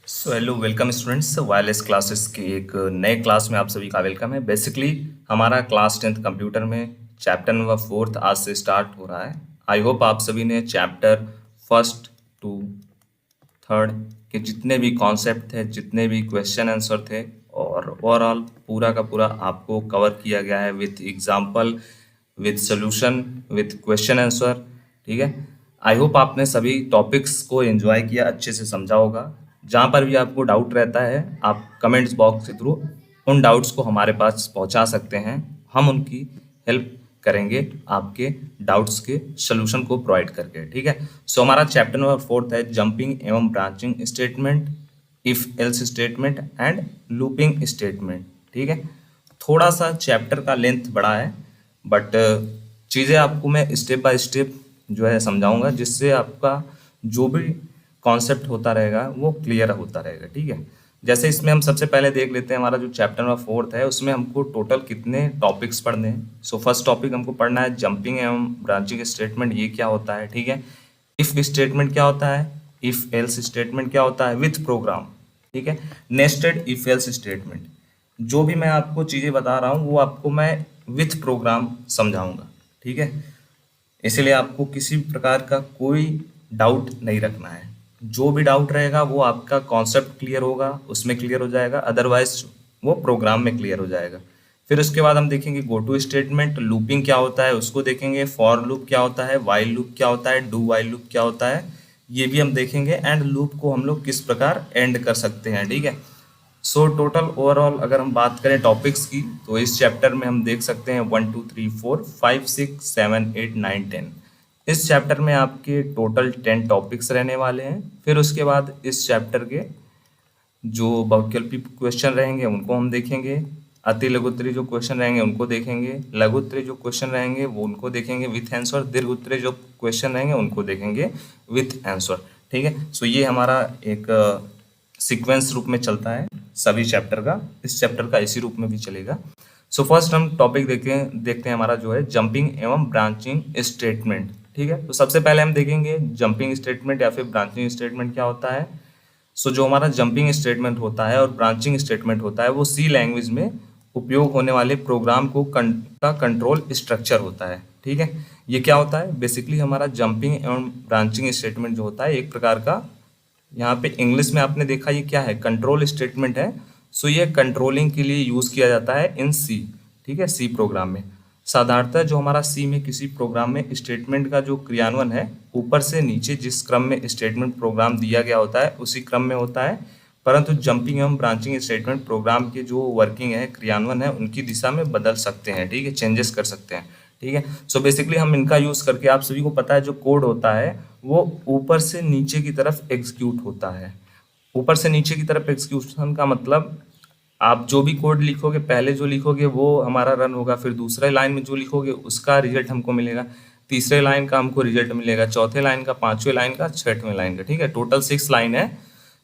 So hello welcome students, wireless classes के एक नए क्लास में आप सभी का वेलकम है। बेसिकली हमारा क्लास 10th कंप्यूटर में चैप्टर नंबर 4 आज से स्टार्ट हो रहा है। आई होप आप सभी ने चैप्टर फर्स्ट टू थर्ड के जितने भी कॉन्सेप्ट थे, जितने भी क्वेश्चन आंसर थे और ओवरऑल पूरा का पूरा आपको कवर किया गया है with example, with solution, with question answer. ठीक है, आई होप आपने सभी टॉपिक्स को एंजॉय किया, अच्छे से समझा होगा। जहाँ पर भी आपको डाउट रहता है आप कमेंट्स बॉक्स के थ्रू उन डाउट्स को हमारे पास पहुँचा सकते हैं। हम उनकी हेल्प करेंगे आपके डाउट्स के सॉल्यूशन को प्रोवाइड करके। ठीक है, सो हमारा चैप्टर नंबर 4 है जंपिंग एवं branching statement, if else statement and looping statement. ठीक है, थोड़ा सा चैप्टर का लेंथ बड़ा है बट चीज़ें आपको मैं स्टेप बाय स्टेप जो है समझाऊंगा, जिससे आपका जो भी कॉन्सेप्ट होता रहेगा वो क्लियर होता रहेगा। ठीक है, जैसे इसमें हम सबसे पहले देख लेते हैं हमारा जो चैप्टर नंबर 4 है उसमें हमको टोटल कितने टॉपिक्स पढ़ने हैं। सो फर्स्ट टॉपिक हमको पढ़ना है जंपिंग एवं ब्रांचिंग स्टेटमेंट, ये क्या होता है। ठीक है, इफ स्टेटमेंट क्या होता है, इफ एल्स स्टेटमेंट क्या होता है विथ प्रोग्राम। ठीक है, नेस्टेड इफ एल्स स्टेटमेंट, जो भी मैं आपको चीज़ें बता रहा हूँ वो आपको मैं विथ प्रोग्राम समझाऊंगा। ठीक है, इसलिए आपको किसी प्रकार का कोई डाउट नहीं रखना है। जो भी डाउट रहेगा वो आपका कॉन्सेप्ट क्लियर होगा उसमें क्लियर हो जाएगा, अदरवाइज वो प्रोग्राम में क्लियर हो जाएगा। फिर उसके बाद हम देखेंगे गो टू स्टेटमेंट, लूपिंग क्या होता है उसको देखेंगे, फॉर लूप क्या होता है, वाइल लूप क्या होता है, डू वाइल लूप क्या होता है, ये भी हम देखेंगे। एंड लूप को हम लोग किस प्रकार एंड कर सकते हैं। ठीक है, सो टोटल ओवरऑल अगर हम बात करें टॉपिक्स की तो इस चैप्टर में हम देख सकते हैं 1 2 3 4 5 6 7 8 9 10। इस चैप्टर में आपके टोटल 10 टॉपिक्स रहने वाले हैं। फिर उसके बाद इस चैप्टर के जो बहुविकल्पी क्वेश्चन रहेंगे उनको हम देखेंगे, अति लघुत्तरी जो क्वेश्चन रहेंगे उनको देखेंगे, लघुत्तरी जो क्वेश्चन रहेंगे वो उनको देखेंगे विथ आंसर, दीर्घोत्तरी जो क्वेश्चन रहेंगे उनको देखेंगे विथ आंसर। ठीक है, सो ये हमारा एक सीक्वेंस रूप में चलता है सभी चैप्टर का, इस चैप्टर का इसी रूप में भी चलेगा। सो फर्स्ट हम टॉपिक देखते हैं हमारा जो है जंपिंग एवं ब्रांचिंग स्टेटमेंट। ठीक है, तो सबसे पहले हम देखेंगे जंपिंग स्टेटमेंट या फिर ब्रांचिंग स्टेटमेंट क्या होता है। सो जो हमारा जंपिंग स्टेटमेंट होता है और ब्रांचिंग स्टेटमेंट होता है वो सी लैंग्वेज में उपयोग होने वाले प्रोग्राम का कंट्रोल स्ट्रक्चर होता है। ठीक है, ये क्या होता है, बेसिकली हमारा जंपिंग एवं ब्रांचिंग स्टेटमेंट जो होता है एक प्रकार का, यहाँ पे इंग्लिश में आपने देखा ये क्या है, कंट्रोल स्टेटमेंट है। सो ये कंट्रोलिंग के लिए यूज किया जाता है इन सी। ठीक है, सी प्रोग्राम में साधारणतः जो हमारा सी में किसी प्रोग्राम में स्टेटमेंट का जो क्रियान्वयन है ऊपर से नीचे जिस क्रम में स्टेटमेंट प्रोग्राम दिया गया होता है उसी क्रम में होता है, परंतु जंपिंग एवं ब्रांचिंग स्टेटमेंट प्रोग्राम के जो वर्किंग है, क्रियान्वयन है, उनकी दिशा में बदल सकते हैं। ठीक है, चेंजेस कर सकते हैं। ठीक है, सो बेसिकली हम इनका यूज करके, आप सभी को पता है जो कोड होता है वो ऊपर से नीचे की तरफ एग्जीक्यूट होता है। ऊपर से नीचे की तरफ एग्जीक्यूशन का मतलब आप जो भी कोड लिखोगे पहले जो लिखोगे वो हमारा रन होगा, फिर दूसरे लाइन में जो लिखोगे उसका रिजल्ट हमको मिलेगा, तीसरे लाइन का हमको रिजल्ट मिलेगा, चौथे लाइन का, पांचवें लाइन का, छठवें लाइन का। ठीक है, टोटल 6 लाइन है।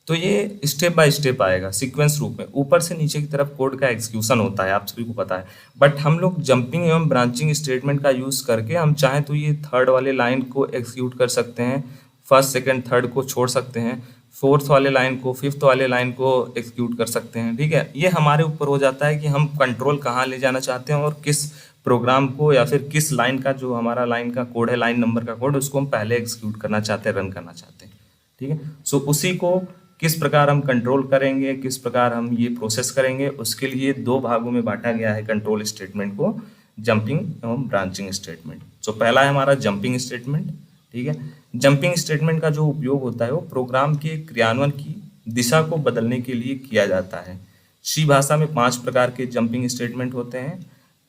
तो ये स्टेप बाय स्टेप आएगा सीक्वेंस रूप में, ऊपर से नीचे की तरफ कोड का एग्जीक्यूशन होता है, आप सभी को पता है। बट हम लोग जंपिंग एवं ब्रांचिंग स्टेटमेंट का यूज करके हम चाहें तो ये थर्ड वाले लाइन को एग्जीक्यूट कर सकते हैं, फर्स्ट सेकंड थर्ड को छोड़ सकते हैं, फोर्थ वाले लाइन को, फिफ्थ वाले लाइन को एग्जीक्यूट कर सकते हैं। ठीक है, ये हमारे ऊपर हो जाता है कि हम कंट्रोल कहाँ ले जाना चाहते हैं और किस प्रोग्राम को या फिर किस लाइन का, जो हमारा लाइन का कोड है, लाइन नंबर का कोड, उसको हम पहले एग्जीक्यूट करना चाहते हैं, रन करना चाहते हैं। ठीक है, सो उसी को किस प्रकार हम कंट्रोल करेंगे, किस प्रकार हम ये प्रोसेस करेंगे, उसके लिए 2 भागों में बांटा गया है कंट्रोल स्टेटमेंट को, जंपिंग एवं ब्रांचिंग स्टेटमेंट। सो पहला है हमारा जंपिंग स्टेटमेंट। ठीक है, जंपिंग स्टेटमेंट का जो उपयोग होता है वो प्रोग्राम के क्रियान्वयन की दिशा को बदलने के लिए किया जाता है। सी भाषा में 5 प्रकार के जंपिंग स्टेटमेंट होते हैं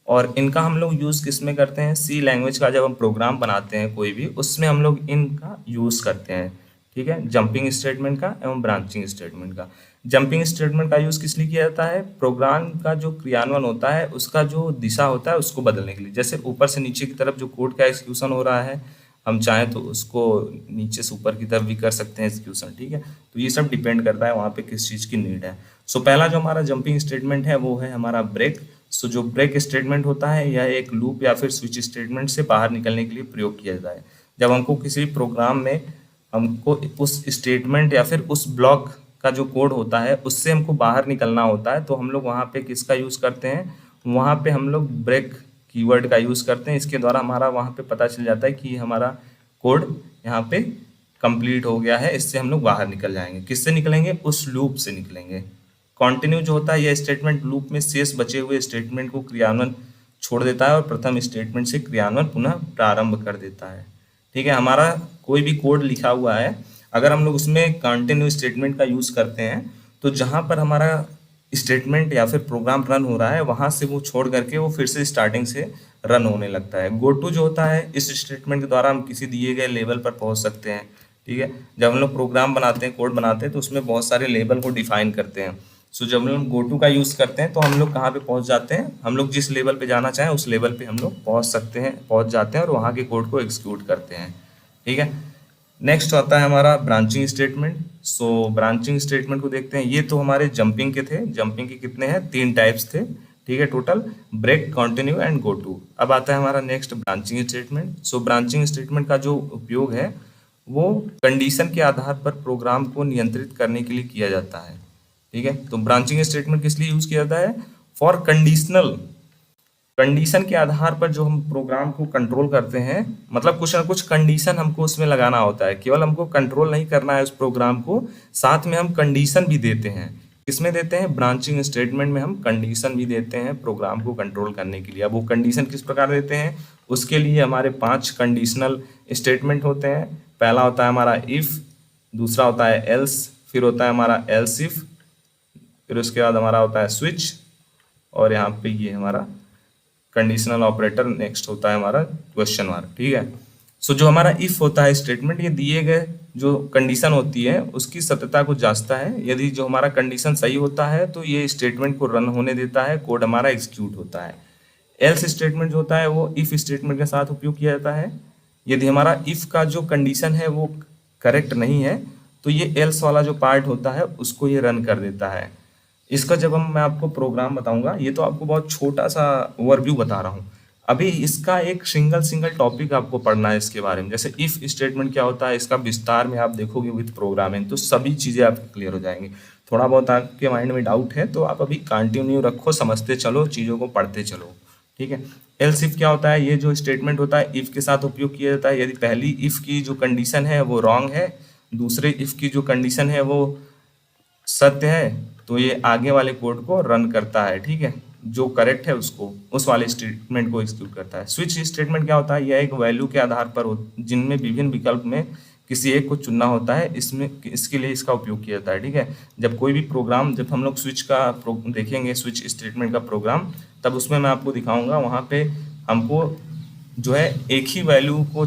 और इनका हम लोग यूज़ किस में करते हैं, सी लैंग्वेज का जब हम प्रोग्राम बनाते हैं कोई भी, उसमें हम लोग इनका यूज़ करते हैं। ठीक है, जंपिंग स्टेटमेंट का एवं ब्रांचिंग स्टेटमेंट का। जंपिंग स्टेटमेंट का यूज़ किस लिए किया जाता है, प्रोग्राम का जो क्रियान्वयन होता है उसका जो दिशा होता है उसको बदलने के लिए। जैसे ऊपर से नीचे की तरफ जो कोड का एग्जीक्यूशन हो रहा है, हम चाहें तो उसको नीचे से ऊपर की तरफ भी कर सकते हैं एग्जीक्यूशन। ठीक है, तो ये सब डिपेंड करता है वहाँ पे किस चीज़ की नीड है। सो पहला जो हमारा जंपिंग स्टेटमेंट है वो है हमारा ब्रेक। सो जो ब्रेक स्टेटमेंट होता है यह एक लूप या फिर स्विच स्टेटमेंट से बाहर निकलने के लिए प्रयोग किया जाता है। जब हमको किसी प्रोग्राम में हमको उस स्टेटमेंट या फिर उस ब्लॉक का जो कोड होता है उससे हमको बाहर निकलना होता है, तो हम लोग वहाँ पे किसका यूज़ करते हैं, वहाँ पे हम लोग ब्रेक कीवर्ड का यूज़ करते हैं। इसके द्वारा हमारा वहाँ पे पता चल जाता है कि हमारा कोड यहाँ पे कंप्लीट हो गया है, इससे हम लोग बाहर निकल जाएंगे। किससे निकलेंगे, उस लूप से निकलेंगे। कंटिन्यू जो होता है यह स्टेटमेंट लूप में शेष बचे हुए स्टेटमेंट को क्रियान्वयन छोड़ देता है और प्रथम स्टेटमेंट से क्रियान्वयन पुनः प्रारंभ कर देता है। ठीक है, हमारा कोई भी कोड लिखा हुआ है, अगर हम लोग उसमें कंटिन्यू स्टेटमेंट का यूज़ करते हैं तो जहाँ पर हमारा स्टेटमेंट या फिर प्रोग्राम रन हो रहा है वहाँ से वो छोड़ करके वो फिर से स्टार्टिंग से रन होने लगता है। गो टू जो होता है, इस स्टेटमेंट के द्वारा हम किसी दिए गए लेवल पर पहुँच सकते हैं। ठीक है, जब हम लोग प्रोग्राम बनाते हैं, कोड बनाते हैं, तो उसमें बहुत सारे लेवल को डिफाइन करते हैं। सो जब हम लोग गो टू का यूज़ करते हैं तो हम लोग कहाँ पे पहुँच जाते हैं, हम लोग जिस लेवल पे जाना चाहें उस लेवल पे हम लोग पहुँच जाते हैं और वहाँ के कोड को एग्जीक्यूट करते हैं। ठीक है, नेक्स्ट आता है हमारा branching statement. So branching statement को देखते हैं। ये तो हमारे जंपिंग के थे। जंपिंग के कितने हैं, 3 टाइप्स थे। ठीक है, total break, continue and go to. अब आता है हमारा next branching statement. So branching statement का जो उपयोग है वो कंडीशन के आधार पर प्रोग्राम को नियंत्रित करने के लिए किया जाता है। ठीक है, तो ब्रांचिंग स्टेटमेंट किस लिए यूज किया जाता है, फॉर कंडीशन के आधार पर जो हम प्रोग्राम को कंट्रोल करते हैं, मतलब कुछ ना कुछ कंडीशन हमको उसमें लगाना होता है। केवल हमको कंट्रोल नहीं करना है उस प्रोग्राम को, साथ में हम कंडीशन भी देते हैं। किसमें देते हैं, ब्रांचिंग स्टेटमेंट में हम कंडीशन भी देते हैं प्रोग्राम को कंट्रोल करने के लिए। अब वो कंडीशन किस प्रकार देते हैं, उसके लिए हमारे 5 कंडीशनल स्टेटमेंट होते हैं। पहला होता है हमारा इफ, दूसरा होता है एल्स, फिर होता है हमारा एल्स इफ, फिर उसके बाद हमारा होता है स्विच, और यहाँ पे ये हमारा कंडीशनल ऑपरेटर नेक्स्ट होता है हमारा क्वेश्चन मार्क। ठीक है, सो जो हमारा इफ होता है स्टेटमेंट, ये दिए गए जो कंडीशन होती है उसकी सत्यता को जांचता है। यदि जो हमारा कंडीशन सही होता है तो ये स्टेटमेंट को रन होने देता है, कोड हमारा एग्जीक्यूट होता है। एल्स स्टेटमेंट जो होता है वो इफ स्टेटमेंट के साथ उपयोग किया जाता है। यदि हमारा इफ का जो कंडीशन है वो करेक्ट नहीं है तो ये एल्स वाला जो पार्ट होता है उसको ये रन कर देता है। इसका जब मैं आपको प्रोग्राम बताऊंगा, ये तो आपको बहुत छोटा सा ओवरव्यू बता रहा हूँ। अभी इसका एक सिंगल टॉपिक आपको पढ़ना है इसके बारे में। जैसे इफ स्टेटमेंट क्या होता है, इसका विस्तार में आप देखोगे विद प्रोग्रामिंग तो सभी चीज़ें आपकी क्लियर हो जाएंगी। थोड़ा बहुत आपके माइंड में डाउट है तो आप अभी कंटिन्यू रखो, समझते चलो, चीज़ों को पढ़ते चलो। ठीक है, एल्स इफ क्या होता है, ये जो स्टेटमेंट होता है इफ के साथ उपयोग किया जाता है। यदि पहली इफ की जो कंडीशन है वो रॉन्ग है, दूसरे इफ की जो कंडीशन है वो सत्य है, तो ये आगे वाले कोड को रन करता है। ठीक है, जो करेक्ट है उसको, उस वाले स्टेटमेंट को एग्जीक्यूट करता है। स्विच स्टेटमेंट क्या होता है, यह एक वैल्यू के आधार पर जिनमें विभिन्न विकल्प में किसी एक को चुनना होता है, इसमें इसके लिए इसका उपयोग किया जाता है। ठीक है, जब कोई भी प्रोग्राम, जब हम लोग स्विच का देखेंगे, स्विच स्टेटमेंट का प्रोग्राम, तब उसमें मैं आपको दिखाऊंगा। वहाँ पे हमको जो है एक ही वैल्यू को,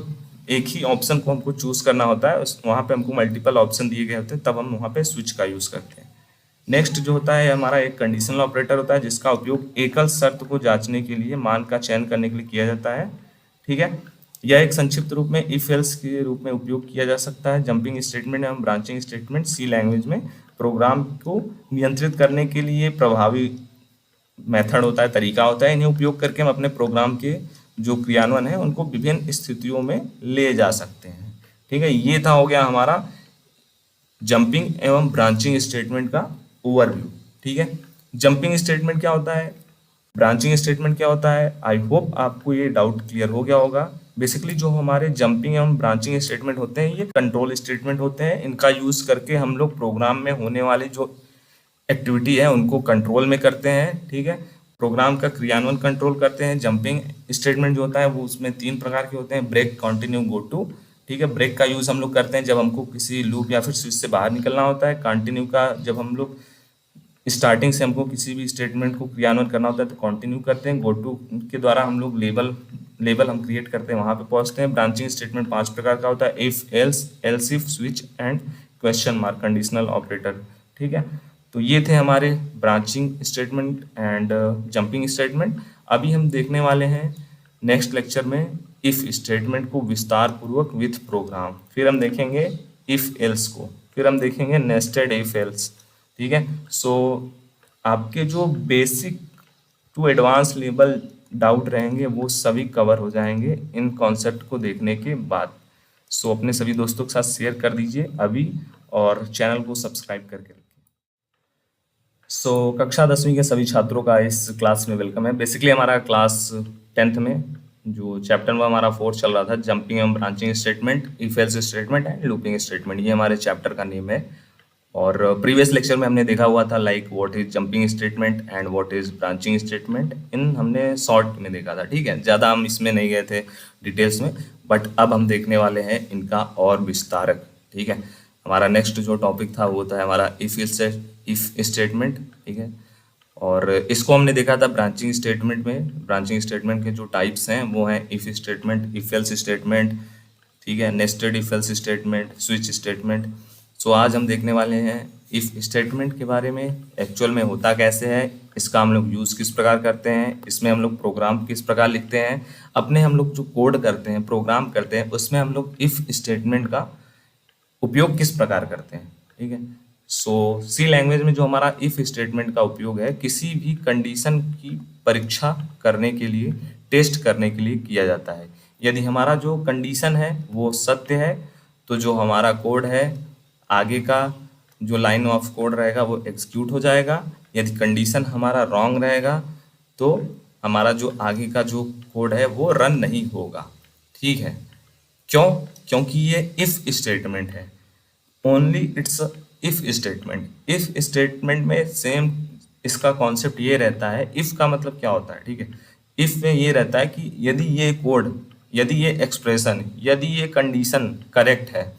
एक ही ऑप्शन को हमको चूज करना होता है। वहाँ पे हमको मल्टीपल ऑप्शन दिए गए होते हैं, तब हम वहाँ पे स्विच का यूज करते हैं। नेक्स्ट जो होता है हमारा एक कंडीशनल ऑपरेटर होता है, जिसका उपयोग एकल शर्त को जांचने के लिए मान का चयन करने के लिए किया जाता है। ठीक है, यह एक संक्षिप्त रूप में इफ एल्स के रूप में उपयोग किया जा सकता है। जंपिंग स्टेटमेंट एवं ब्रांचिंग स्टेटमेंट सी लैंग्वेज में प्रोग्राम को नियंत्रित करने के लिए प्रभावी मेथड होता है, तरीका होता है। इन्हें उपयोग करके हम अपने प्रोग्राम के जो क्रियान्वयन है उनको विभिन्न स्थितियों में ले जा सकते हैं। ठीक है, ये था हो गया हमारा जंपिंग एवं ब्रांचिंग स्टेटमेंट का ओवरव्यू। ठीक है, जंपिंग स्टेटमेंट क्या होता है, ब्रांचिंग स्टेटमेंट क्या होता है, आई होप आपको ये डाउट क्लियर हो गया होगा। बेसिकली जो हमारे जंपिंग एवं ब्रांचिंग स्टेटमेंट होते हैं ये कंट्रोल स्टेटमेंट होते हैं। इनका यूज करके हम लोग प्रोग्राम में होने वाले जो एक्टिविटी है उनको कंट्रोल में करते हैं। ठीक है, प्रोग्राम का क्रियान्वयन कंट्रोल करते हैं। जंपिंग स्टेटमेंट जो होता है वो उसमें 3 प्रकार के होते हैं, ब्रेक, कंटिन्यू, गो टू। ठीक है, ब्रेक का यूज हम लोग करते हैं जब हमको किसी लूप या फिर स्विच से बाहर निकलना होता है। कंटिन्यू का जब हम लोग स्टार्टिंग से हमको किसी भी स्टेटमेंट को क्रियान्वयन करना होता है तो कंटिन्यू करते हैं। गो टू के द्वारा हम लोग लेबल हम क्रिएट करते हैं, वहां पे पहुंचते हैं। ब्रांचिंग स्टेटमेंट 5 प्रकार का होता है, if, else, else if, switch and question mark conditional operator. ठीक है, तो ये थे हमारे branching statement and jumping statement. अभी हम देखने वाले हैं नेक्स्ट लेक्चर में इफ स्टेटमेंट को विस्तार पूर्वक विथ प्रोग्राम। फिर हम देखेंगे इफ एल्स को, फिर हम देखेंगे नेस्टेड इफ एल्स। ठीक है, सो आपके जो basic to advance level doubt रहेंगे वो सभी कवर हो जाएंगे इन कॉन्सेप्ट को देखने के बाद। सो अपने सभी दोस्तों के साथ शेयर कर दीजिए अभी, और चैनल को सब्सक्राइब करके रखें। कक्षा 10वीं के सभी छात्रों का इस क्लास में वेलकम है। बेसिकली हमारा क्लास 10th में जो चैप्टर में हमारा 4 चल रहा था, jumping and branching statement, if else statement and looping statement, ये हमारे चैप्टर का नेम है। और प्रीवियस लेक्चर में हमने देखा हुआ था like what is jumping statement and what is branching statement, इन हमने शॉर्ट में देखा था। ठीक है, ज़्यादा हम इसमें नहीं गए थे डिटेल्स में, बट अब हम देखने वाले हैं इनका और विस्तारक। ठीक है, हमारा नेक्स्ट जो टॉपिक था वो था हमारा इफ स्टेटमेंट। ठीक है, और इसको हमने देखा था ब्रांचिंग स्टेटमेंट में। ब्रांचिंग स्टेटमेंट के जो टाइप्स हैं वो हैं if statement, if else statement, ठीक है, nested if else statement, switch statement. So आज हम देखने वाले हैं इफ स्टेटमेंट के बारे में, एक्चुअल में होता कैसे है, इसका हम लोग यूज़ किस प्रकार करते हैं, इसमें हम लोग प्रोग्राम किस प्रकार लिखते हैं, अपने हम लोग जो कोड करते हैं, प्रोग्राम करते हैं, उसमें हम लोग इफ स्टेटमेंट का उपयोग किस प्रकार करते हैं। ठीक है, सी लैंग्वेज में जो हमारा इफ स्टेटमेंट का उपयोग है किसी भी कंडीशन की परीक्षा करने के लिए, टेस्ट करने के लिए किया जाता है। यदि हमारा जो कंडीशन है वो सत्य है तो जो हमारा कोड है, आगे का जो लाइन ऑफ कोड रहेगा वो एग्जीक्यूट हो जाएगा। यदि कंडीशन हमारा रॉन्ग रहेगा तो हमारा जो आगे का जो कोड है वो रन नहीं होगा। ठीक है, क्यों? क्योंकि ये इफ स्टेटमेंट है, only it's if statement. If statement में सेम इसका कॉन्सेप्ट ये रहता है। इफ का मतलब क्या होता है? ठीक है, इफ में ये रहता है कि यदि ये कोड, यदि ये एक्सप्रेशन, यदि ये कंडीशन करेक्ट है,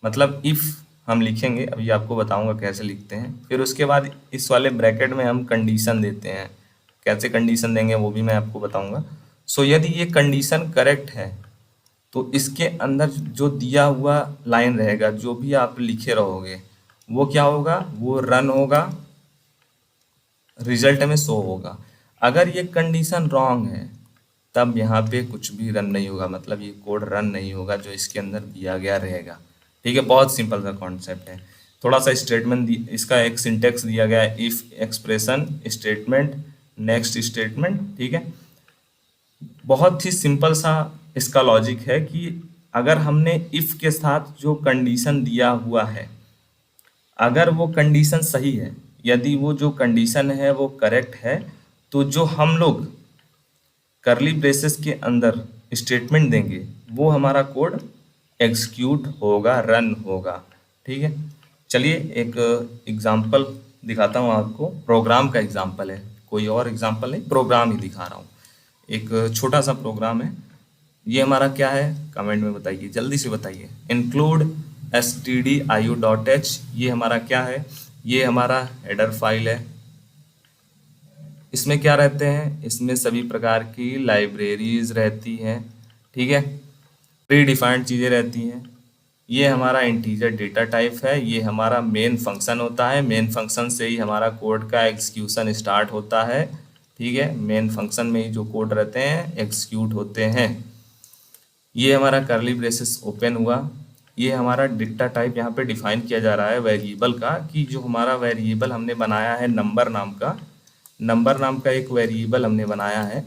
मतलब इफ हम लिखेंगे, अभी आपको बताऊंगा कैसे लिखते हैं, फिर उसके बाद इस वाले ब्रैकेट में हम कंडीशन देते हैं। कैसे कंडीशन देंगे वो भी मैं आपको बताऊंगा। यदि ये कंडीशन करेक्ट है तो इसके अंदर जो दिया हुआ लाइन रहेगा, जो भी आप लिखे रहोगे, वो क्या होगा? वो रन होगा, रिजल्ट में शो होगा। अगर ये कंडीशन रॉन्ग है तब यहाँ पे कुछ भी रन नहीं होगा, मतलब ये कोड रन नहीं होगा जो इसके अंदर दिया गया रहेगा। ठीक है, बहुत सिंपल सा कॉन्सेप्ट है। थोड़ा सा स्टेटमेंट, इसका एक सिंटेक्स दिया गया है, if expression statement next statement. ठीक है, बहुत ही सिंपल सा इसका लॉजिक है कि अगर हमने इफ के साथ जो कंडीशन दिया हुआ है, अगर वो कंडीशन सही है, यदि वो जो कंडीशन है वो करेक्ट है, तो जो हम लोग करली ब्रेसेस के अंदर स्टेटमेंट देंगे वो हमारा कोड एग्जीक्यूट होगा, रन होगा। ठीक है, चलिए एक एग्जांपल दिखाता हूँ आपको। प्रोग्राम का एग्जांपल है, कोई और एग्जांपल नहीं, प्रोग्राम ही दिखा रहा हूँ। एक छोटा सा प्रोग्राम है। ये हमारा क्या है? कमेंट में बताइए, जल्दी से बताइए। इंक्लूड stdio.h, ये हमारा क्या है? ये हमारा हेडर फाइल है। इसमें क्या रहते हैं? इसमें सभी प्रकार की लाइब्रेरीज रहती हैं। ठीक है, प्री डिफाइंड चीज़ें रहती हैं। ये हमारा इंटीजर डेटा टाइप है। ये हमारा मेन फंक्शन होता है। मेन फंक्शन से ही हमारा कोड का एग्जीक्यूशन स्टार्ट होता है। ठीक है, मेन फंक्शन में ही जो कोड रहते हैं एग्जीक्यूट होते हैं। ये हमारा करली ब्रेसेस ओपन हुआ। ये हमारा डेटा टाइप यहाँ पे डिफाइन किया जा रहा है वेरिएबल का, कि जो हमारा वेरिएबल हमने बनाया है नंबर नाम का, नंबर नाम का एक वेरिएबल हमने बनाया है।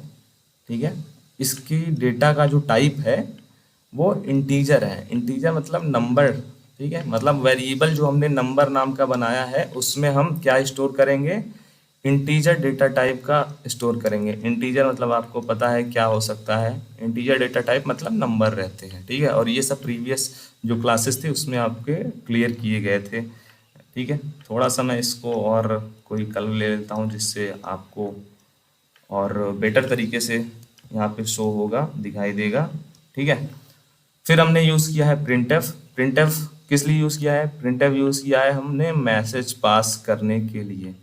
ठीक है, इसकी डेटा का जो टाइप है वो इंटीजर है। इंटीजर मतलब नंबर। ठीक है, मतलब वेरिएबल जो हमने नंबर नाम का बनाया है उसमें हम क्या स्टोर करेंगे? इंटीजर डेटा टाइप का स्टोर करेंगे। इंटीजर मतलब आपको पता है क्या हो सकता है? इंटीजर डेटा टाइप मतलब नंबर रहते हैं। ठीक है, और ये सब प्रीवियस जो क्लासेस थे उसमें आपके क्लियर किए गए थे। ठीक है, थोड़ा सा मैं इसको और कोई कलर ले लेता हूँ जिससे आपको और बेटर तरीके से यहाँ पे शो होगा, दिखाई देगा। ठीक है, फिर हमने यूज़ किया है प्रिंटफ। प्रिंटफ किस लिए यूज़ किया है? प्रिंटफ यूज़ किया है हमने मैसेज पास करने के लिए,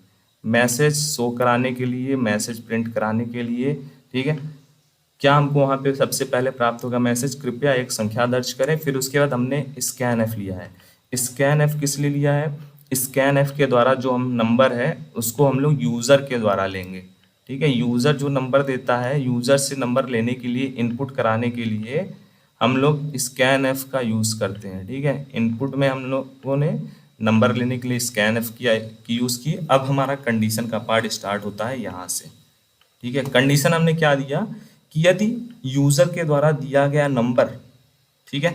मैसेज शो कराने के लिए, मैसेज प्रिंट कराने के लिए। ठीक है, क्या हमको वहाँ पे सबसे पहले प्राप्त होगा? मैसेज कृपया एक संख्या दर्ज करें। फिर उसके बाद हमने स्कैन एफ लिया है। स्कैन एफ किस लिए लिया है? स्कैन एफ के द्वारा जो हम नंबर है उसको हम लोग यूज़र के द्वारा लेंगे। ठीक है, यूज़र जो नंबर देता है, यूज़र से नंबर लेने के लिए, इनपुट कराने के लिए हम लोग स्कैन एफ का यूज़ करते हैं। ठीक है, इनपुट में हम लोगों ने नंबर लेने के लिए स्कैन एफ की यूज़ की। अब हमारा कंडीशन का पार्ट स्टार्ट होता है यहाँ से। ठीक है, कंडीशन हमने क्या दिया कि यदि यूज़र के द्वारा दिया गया नंबर, ठीक है,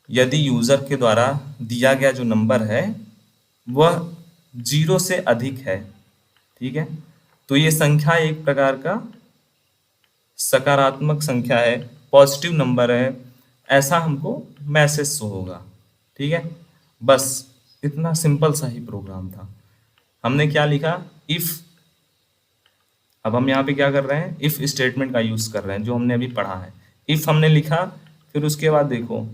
यदि यूजर के द्वारा दिया गया जो नंबर है वह 0 से अधिक है, ठीक है, तो ये संख्या एक प्रकार का सकारात्मक संख्या है, पॉजिटिव नंबर है, ऐसा हमको मैसेज शो होगा, ठीक है। बस इतना सिंपल सा ही प्रोग्राम था। हमने क्या लिखा, इफ, अब हम यहाँ पे क्या कर रहे हैं, इफ स्टेटमेंट का यूज कर रहे हैं जो हमने अभी पढ़ा है। इफ हमने लिखा, फिर उसके बाद देखो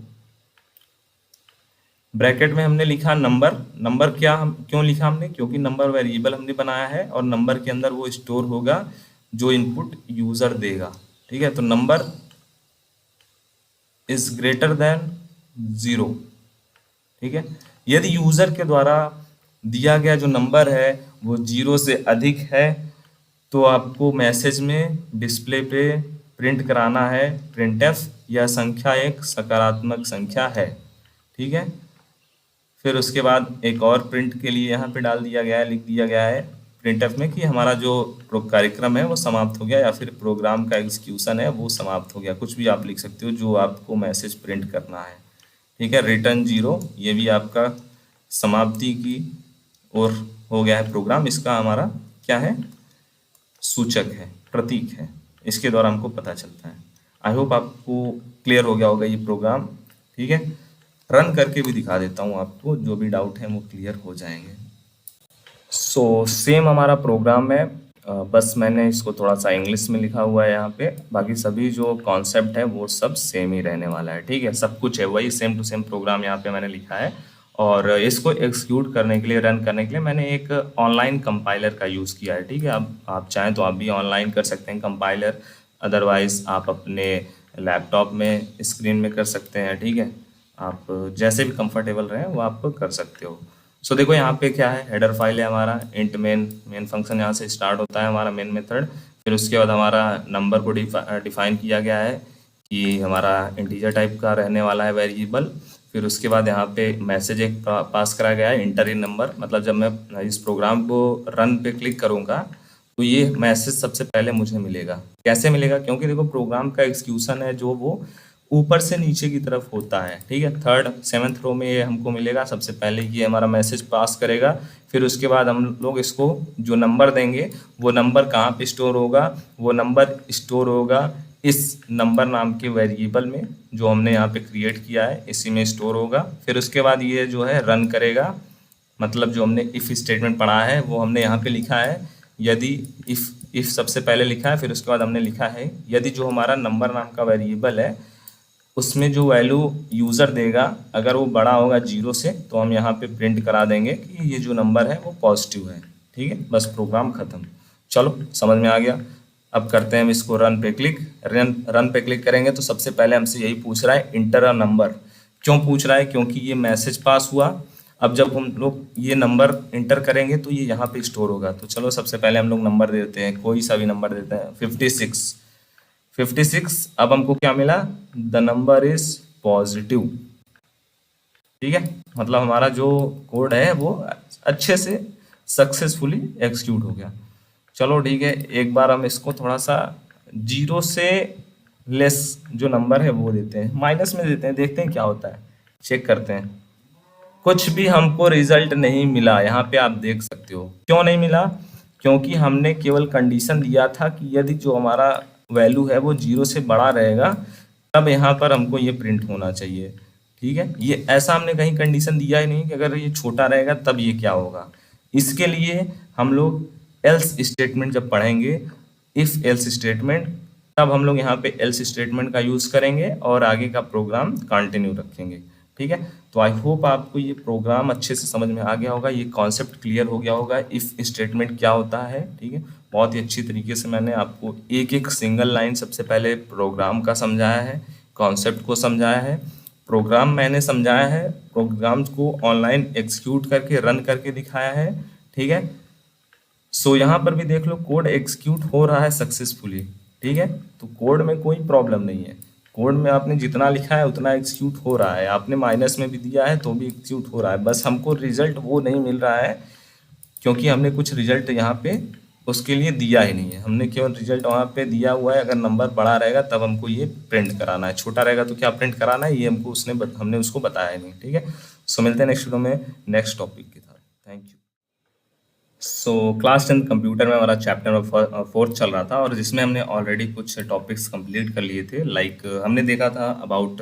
ब्रैकेट में हमने लिखा नंबर। नंबर क्या, हम क्यों लिखा हमने, क्योंकि नंबर वेरिएबल हमने बनाया है और नंबर के अंदर वो स्टोर होगा जो इनपुट यूजर देगा, ठीक है। तो नंबर इज ग्रेटर देन 0, ठीक है। यदि यूजर के द्वारा दिया गया जो नंबर है वो 0 से अधिक है तो आपको मैसेज में डिस्प्ले पे प्रिंट कराना है प्रिंटफ, यह संख्या एक सकारात्मक संख्या है, ठीक है। फिर उसके बाद एक और प्रिंट के लिए यहाँ पे डाल दिया गया है, लिख दिया गया है प्रिंटफ में कि हमारा जो कार्यक्रम है वो समाप्त हो गया, या फिर प्रोग्राम का एग्जीक्यूशन है वो समाप्त हो गया, कुछ भी आप लिख सकते हो जो आपको मैसेज प्रिंट करना है, ठीक है। रिटर्न 0, ये भी आपका समाप्ति की ओर हो गया है प्रोग्राम। इसका हमारा क्या है, सूचक है, प्रतीक है, इसके द्वारा हमको पता चलता है। आई होप आपको क्लियर हो गया होगा ये प्रोग्राम, ठीक है। रन करके भी दिखा देता हूँ आपको, जो भी डाउट है वो क्लियर हो जाएंगे। सो सेम हमारा प्रोग्राम है, बस मैंने इसको थोड़ा सा इंग्लिश में लिखा हुआ है यहाँ पे, बाकी सभी जो कॉन्सेप्ट है वो सब सेम ही रहने वाला है, ठीक है। सब कुछ है वही, सेम टू सेम प्रोग्राम यहाँ पे मैंने लिखा है। और इसको एक्सिक्यूट करने के लिए, रन करने के लिए मैंने एक ऑनलाइन कंपाइलर का यूज़ किया है, ठीक है। अब आप चाहें तो आप भी ऑनलाइन कर सकते हैं कंपाइलर, अदरवाइज आप अपने लैपटॉप में स्क्रीन में कर सकते हैं, ठीक है। आप जैसे भी कंफर्टेबल रहें वो आप कर सकते हो। सो देखो यहाँ पे क्या है, हेडर फाइल है हमारा, इंट मेन फंक्शन यहाँ से स्टार्ट होता है हमारा मेन मेथड। फिर उसके बाद हमारा नंबर को डिफाइन किया गया है कि हमारा इंटीजर टाइप का रहने वाला है वेरिएबल। फिर उसके बाद यहाँ पे मैसेज एक पास करा गया है, इंटर इन नंबर, मतलब जब मैं इस प्रोग्राम को रन पे क्लिक करूँगा तो ये मैसेज सबसे पहले मुझे मिलेगा। कैसे मिलेगा, क्योंकि देखो प्रोग्राम का एग्जीक्यूशन है जो वो ऊपर से नीचे की तरफ होता है, ठीक है। 7th रो में ये हमको मिलेगा, सबसे पहले ये हमारा मैसेज पास करेगा। फिर उसके बाद हम लोग इसको जो नंबर देंगे वो नंबर कहाँ पे स्टोर होगा, वो नंबर स्टोर होगा इस नंबर नाम के वेरिएबल में जो हमने यहाँ पे क्रिएट किया है, इसी में स्टोर होगा। फिर उसके बाद ये जो है रन करेगा, मतलब जो हमने इफ़ स्टेटमेंट पढ़ा है वो हमने यहाँ पे लिखा है। यदि इफ़ सबसे पहले लिखा है, फिर उसके बाद हमने लिखा है यदि जो हमारा नंबर नाम का वेरिएबल है उसमें जो वैल्यू यूज़र देगा अगर वो बड़ा होगा 0 से तो हम यहाँ पे प्रिंट करा देंगे कि ये जो नंबर है वो पॉजिटिव है, ठीक है। बस प्रोग्राम ख़त्म। चलो समझ में आ गया। अब करते हैं हम इसको रन पे क्लिक। रन पे क्लिक करेंगे तो सबसे पहले हमसे यही पूछ रहा है, इंटर अ नंबर। क्यों पूछ रहा है, क्योंकि ये मैसेज पास हुआ। अब जब हम लोग ये नंबर इंटर करेंगे तो ये यहाँ पे स्टोर होगा। तो चलो सबसे पहले हम लोग नंबर देते हैं, कोई सा भी नंबर देते हैं, 56। अब हमको क्या मिला, द नंबर इज पॉजिटिव, ठीक है। मतलब हमारा जो कोड है वो अच्छे से सक्सेसफुली एग्जीक्यूट हो गया। चलो ठीक है, एक बार हम इसको थोड़ा सा 0 से लेस जो नंबर है वो देते हैं, माइनस में देते हैं, देखते हैं क्या होता है, चेक करते हैं। कुछ भी हमको रिजल्ट नहीं मिला, यहाँ पे आप देख सकते हो। क्यों नहीं मिला, क्योंकि हमने केवल कंडीशन दिया था कि यदि जो हमारा वैल्यू है वो 0 से बड़ा रहेगा तब यहाँ पर हमको ये प्रिंट होना चाहिए, ठीक है। ये ऐसा हमने कहीं कंडीशन दिया ही नहीं कि अगर ये छोटा रहेगा तब ये क्या होगा। इसके लिए हम लोग एल्स स्टेटमेंट जब पढ़ेंगे, इफ एल्स स्टेटमेंट, तब हम लोग यहाँ पे एल्स स्टेटमेंट का यूज़ करेंगे और आगे का प्रोग्राम कंटिन्यू रखेंगे, ठीक है। तो आई होप आपको ये प्रोग्राम अच्छे से समझ में आ गया होगा, ये कॉन्सेप्ट क्लियर हो गया होगा, इफ स्टेटमेंट क्या होता है, ठीक है। बहुत ही अच्छी तरीके से मैंने आपको एक एक सिंगल लाइन सबसे पहले प्रोग्राम का समझाया है, कॉन्सेप्ट को समझाया है, प्रोग्राम मैंने समझाया है, प्रोग्राम को ऑनलाइन एग्जीक्यूट करके रन करके दिखाया है, ठीक है। सो यहाँ पर भी देख लो कोड एग्जीक्यूट हो रहा है सक्सेसफुली, ठीक है। तो कोड में कोई प्रॉब्लम नहीं है, कोड में आपने जितना लिखा है उतना एग्जीक्यूट हो रहा है, आपने माइनस में भी दिया है तो भी एग्जीक्यूट हो रहा है। बस हमको रिजल्ट वो नहीं मिल रहा है क्योंकि हमने कुछ रिजल्ट यहाँ पे उसके लिए दिया ही नहीं है, हमने केवल रिजल्ट वहाँ पे दिया हुआ है। अगर नंबर बड़ा रहेगा तब हमको ये प्रिंट कराना है, छोटा रहेगा तो क्या प्रिंट कराना है ये हमको हमने उसको बताया ही नहीं। ठीक है, सो मिलते हैं नेक्स्ट वीडियो में नेक्स्ट टॉपिक के साथ। Thank you. So class 10 computer में हमारा चैप्टर नंबर 4 चल रहा था, और जिसमें हमने ऑलरेडी कुछ टॉपिक्स कंप्लीट कर लिए थे। लाइक हमने देखा था अबाउट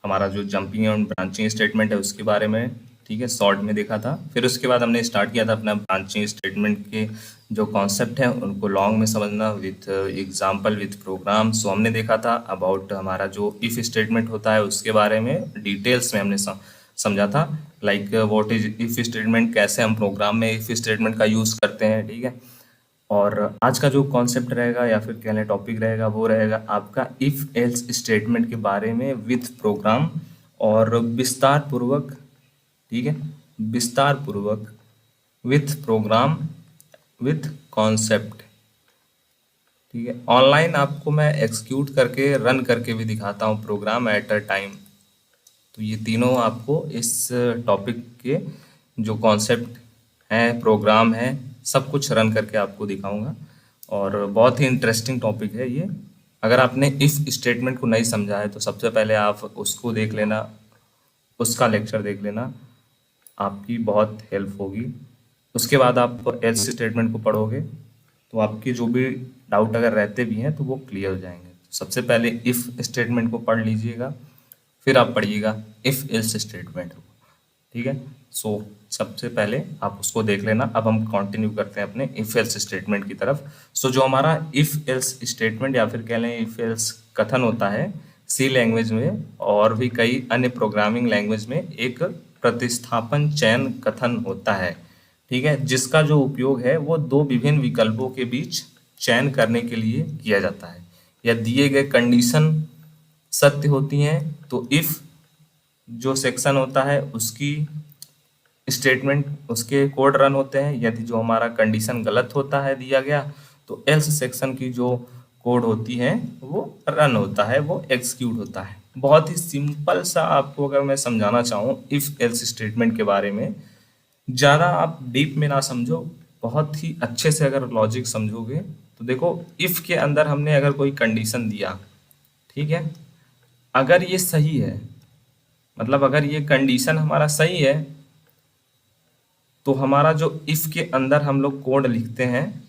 हमारा जो जंपिंग एंड ब्रांचिंग स्टेटमेंट है उसके बारे में। ठीक है, शॉर्ट में देखा था। फिर उसके बाद हमने स्टार्ट किया था अपना ब्रांचिंग स्टेटमेंट के जो कॉन्सेप्ट हैं उनको लॉन्ग में समझना विथ एग्जाम्पल विथ प्रोग्राम। सो हमने देखा था अबाउट हमारा जो इफ स्टेटमेंट होता है उसके बारे में डिटेल्स में हमने समझा था। Like what is if statement, कैसे हम प्रोग्राम में इफ स्टेटमेंट का यूज़ करते हैं। ठीक है, और आज का जो कॉन्सेप्ट रहेगा या फिर कहने टॉपिक रहेगा वो रहेगा आपका इफ एल्स स्टेटमेंट के बारे में विथ प्रोग्राम, और विस्तार पूर्वक। ठीक है, विस्तार पूर्वक विथ प्रोग्राम विथ कॉन्सेप्ट। ठीक है, ऑनलाइन आपको मैं एक्सिक्यूट करके रन करके भी दिखाता हूँ प्रोग्राम एट अ टाइम। तो ये तीनों आपको इस टॉपिक के जो कॉन्सेप्ट हैं, प्रोग्राम है, सब कुछ रन करके आपको दिखाऊंगा। और बहुत ही इंटरेस्टिंग टॉपिक है ये। अगर आपने इफ़ स्टेटमेंट को नहीं समझा है तो सबसे पहले आप उसको देख लेना, उसका लेक्चर देख लेना, आपकी बहुत हेल्प होगी। उसके बाद आप एल्स स्टेटमेंट को पढ़ोगे तो आपके जो भी डाउट अगर रहते भी हैं तो वो क्लियर हो जाएंगे। सबसे पहले इफ़ स्टेटमेंट को पढ़ लीजिएगा, फिर आप पढ़िएगा इफ़ एल्स स्टेटमेंट को। ठीक है, सो सबसे पहले आप उसको देख लेना। अब हम कंटिन्यू करते हैं अपने इफ एल्स स्टेटमेंट की तरफ। सो जो हमारा इफ एल्स स्टेटमेंट या फिर कह लें इफ एल्स कथन होता है, सी लैंग्वेज में और भी कई अन्य प्रोग्रामिंग लैंग्वेज में एक प्रतिस्थापन चयन कथन होता है। ठीक है, जिसका जो उपयोग है वो दो विभिन्न विकल्पों के बीच चयन करने के लिए किया जाता है। या दिए गए कंडीशन सत्य होती हैं तो इफ जो सेक्शन होता है उसकी स्टेटमेंट, उसके कोड रन होते हैं। यदि जो हमारा कंडीशन गलत होता है दिया गया तो एल्स सेक्शन की जो कोड होती है वो रन होता है, वो एग्जीक्यूट होता है। बहुत ही सिंपल सा आपको अगर मैं समझाना चाहूँ इफ एल्स स्टेटमेंट के बारे में, ज़्यादा आप डीप में ना समझो, बहुत ही अच्छे से अगर लॉजिक समझोगे तो देखो इफ के अंदर हमने अगर कोई कंडीशन दिया, ठीक है, अगर ये सही है, मतलब अगर ये कंडीशन हमारा सही है तो हमारा जो इफ के अंदर हम लोग कोड लिखते हैं,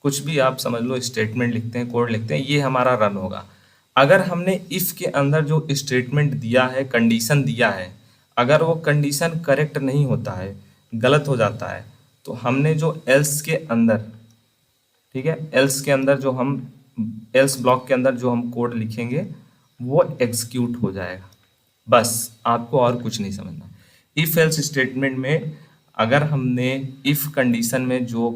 कुछ भी आप समझ लो, स्टेटमेंट लिखते हैं, कोड लिखते हैं, ये हमारा रन होगा। अगर हमने इफ के अंदर जो स्टेटमेंट दिया है, कंडीशन दिया है, अगर वो कंडीशन करेक्ट नहीं होता है, गलत हो जाता है, तो हमने जो एल्स के अंदर, ठीक है, एल्स के अंदर जो हम एल्स ब्लॉक के अंदर जो हम कोड लिखेंगे वो एग्जीक्यूट हो जाएगा। बस आपको और कुछ नहीं समझना। इफ एल्स स्टेटमेंट में अगर हमने इफ कंडीशन में जो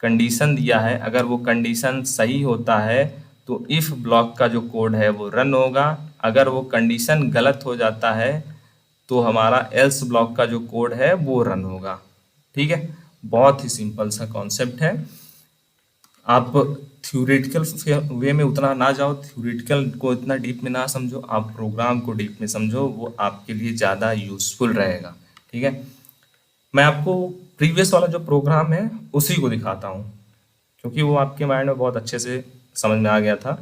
कंडीशन दिया है, अगर वो कंडीशन सही होता है तो इफ ब्लॉक का जो कोड है वो रन होगा। अगर वो कंडीशन गलत हो जाता है तो हमारा एल्स ब्लॉक का जो कोड है वो रन होगा। ठीक है, बहुत ही सिंपल सा कॉन्सेप्ट है। आप थ्योरेटिकल वे में उतना ना जाओ, थ्योरेटिकल को इतना डीप में ना समझो, आप प्रोग्राम को डीप में समझो, वो आपके लिए ज़्यादा यूज़फुल रहेगा। ठीक है, मैं आपको प्रीवियस वाला जो प्रोग्राम है उसी को दिखाता हूँ क्योंकि वो आपके माइंड में बहुत अच्छे से समझ में आ गया था।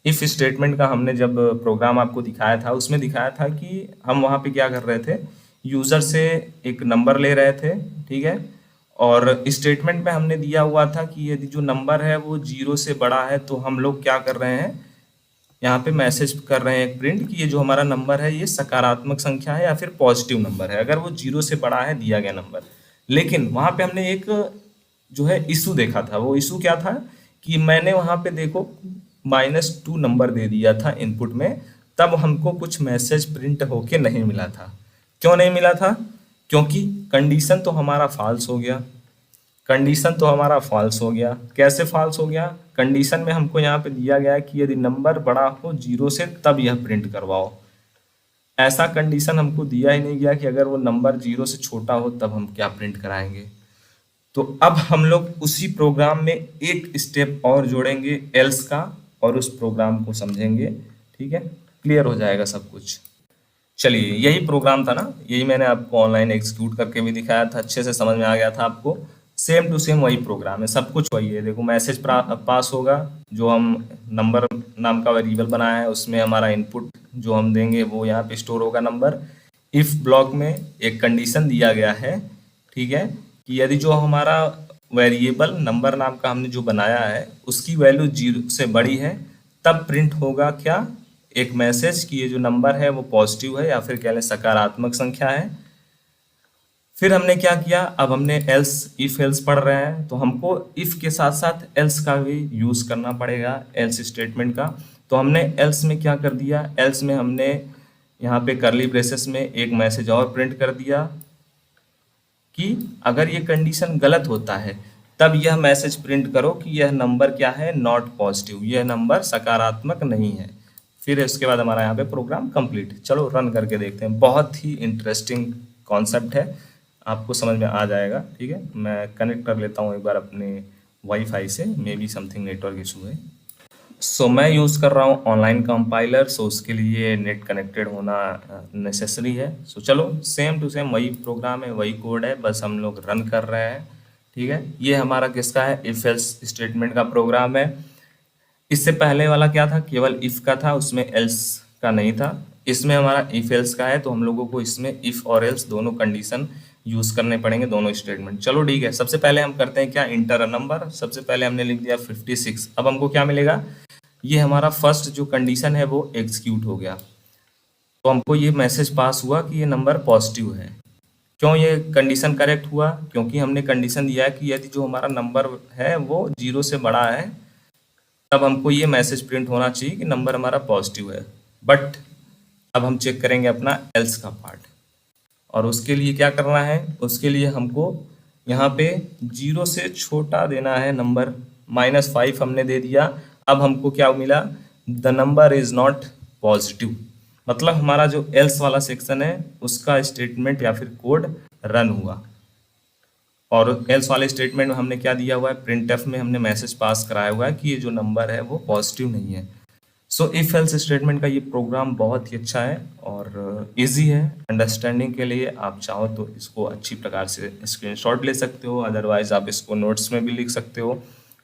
इफ़ स्टेटमेंट का हमने जब प्रोग्राम आपको दिखाया था उसमें दिखाया था कि हम वहाँ पे क्या कर रहे थे, यूज़र से एक नंबर ले रहे थे। ठीक है, और स्टेटमेंट में हमने दिया हुआ था कि यदि जो नंबर है वो 0 से बड़ा है तो हम लोग क्या कर रहे हैं, यहाँ पे मैसेज कर रहे हैं एक प्रिंट कि ये जो हमारा नंबर है ये सकारात्मक संख्या है या फिर पॉजिटिव नंबर है, अगर वो 0 से बड़ा है दिया गया नंबर। लेकिन वहाँ पे हमने एक जो है इशू देखा था। वो इशू क्या था कि मैंने वहाँ पे देखो -2 नंबर दे दिया था इनपुट में, तब हमको कुछ मैसेज प्रिंट होके नहीं मिला था। क्यों नहीं मिला था? क्योंकि कंडीशन तो हमारा फॉल्स हो गया। कंडीशन तो हमारा फॉल्स हो गया। कैसे फॉल्स हो गया? कंडीशन में हमको यहाँ पे दिया गया है कि यदि नंबर बड़ा हो 0 से तब यह प्रिंट करवाओ। ऐसा कंडीशन हमको दिया ही नहीं गया कि अगर वो नंबर 0 से छोटा हो तब हम क्या प्रिंट कराएंगे। तो अब हम लोग उसी प्रोग्राम में एक स्टेप और जोड़ेंगे एल्स का, और उस प्रोग्राम को समझेंगे। ठीक है, क्लियर हो जाएगा सब कुछ। चलिए, यही प्रोग्राम था ना, यही मैंने आपको ऑनलाइन एग्जीक्यूट करके भी दिखाया था, अच्छे से समझ में आ गया था आपको। सेम टू सेम वही प्रोग्राम है, सब कुछ वही है। देखो मैसेज पास होगा, जो हम नंबर नाम का वेरिएबल बनाया है उसमें हमारा इनपुट जो हम देंगे वो यहाँ पे स्टोर होगा नंबर। इफ ब्लॉक में एक कंडीशन दिया गया है, ठीक है, कि यदि जो हमारा वेरिएबल नंबर नाम का हमने जो बनाया है उसकी वैल्यू 0 से बड़ी है, तब प्रिंट होगा क्या, एक मैसेज कि ये जो नंबर है वो पॉजिटिव है या फिर कह लें सकारात्मक संख्या है। फिर हमने क्या किया, अब हमने एल्स इफ एल्स पढ़ रहे हैं तो हमको इफ के साथ साथ एल्स का भी यूज करना पड़ेगा, एल्स स्टेटमेंट का। तो हमने एल्स में क्या कर दिया, एल्स में हमने यहाँ पे करली ब्रेसेस में एक मैसेज और प्रिंट कर दिया कि अगर ये कंडीशन गलत होता है तब यह मैसेज प्रिंट करो कि यह नंबर क्या है, नॉट पॉजिटिव, यह नंबर सकारात्मक नहीं है। फिर उसके बाद हमारा यहाँ पे प्रोग्राम कंप्लीट। चलो रन करके देखते हैं, बहुत ही इंटरेस्टिंग कॉन्सेप्ट है, आपको समझ में आ जाएगा। ठीक है, मैं कनेक्ट कर लेता हूँ एक बार अपने वाईफाई से, may be something network issue है। सो मैं यूज़ कर रहा हूँ ऑनलाइन कंपाइलर, सो उसके लिए नेट कनेक्टेड होना नेसेसरी है। सो चलो सेम टू सेम वही प्रोग्राम है, वही कोड है, बस हम लोग रन कर रहे हैं। ठीक है, ये हमारा किसका है, इफ एल्स स्टेटमेंट का प्रोग्राम है। इससे पहले वाला क्या था, केवल इफ का था, उसमें एल्स का नहीं था। इसमें हमारा इफ एल्स का है, तो हम लोगों को इसमें इफ और एल्स दोनों कंडीशन यूज करने पड़ेंगे, दोनों स्टेटमेंट। चलो ठीक है, सबसे पहले हम करते हैं क्या, इंटर अ नंबर। सबसे पहले हमने लिख दिया 56। अब हमको क्या मिलेगा, ये हमारा फर्स्ट जो कंडीशन है वो एग्जीक्यूट हो गया, तो हमको ये मैसेज पास हुआ कि ये नंबर पॉजिटिव है। क्यों ये कंडीशन करेक्ट हुआ, क्योंकि हमने कंडीशन दिया है कि यदि जो हमारा नंबर है वो 0 से बड़ा है तब हमको ये मैसेज प्रिंट होना चाहिए कि नंबर हमारा पॉजिटिव है। बट अब हम चेक करेंगे अपना एल्स का पार्ट, और उसके लिए क्या करना है, उसके लिए हमको यहाँ पे 0 से छोटा देना है नंबर, -5 हमने दे दिया। अब हमको क्या मिला, the number is not positive, मतलब हमारा जो एल्स वाला सेक्शन है उसका स्टेटमेंट या फिर कोड रन हुआ। और एल्स वाले स्टेटमेंट में हमने क्या दिया हुआ है, प्रिंटफ में हमने मैसेज पास कराया हुआ है कि ये जो नंबर है वो पॉजिटिव नहीं है। सो इफ एल्स स्टेटमेंट का ये प्रोग्राम बहुत ही अच्छा है और इजी है अंडरस्टैंडिंग के लिए। आप चाहो तो इसको अच्छी प्रकार से स्क्रीनशॉट ले सकते हो, अदरवाइज आप इसको नोट्स में भी लिख सकते हो।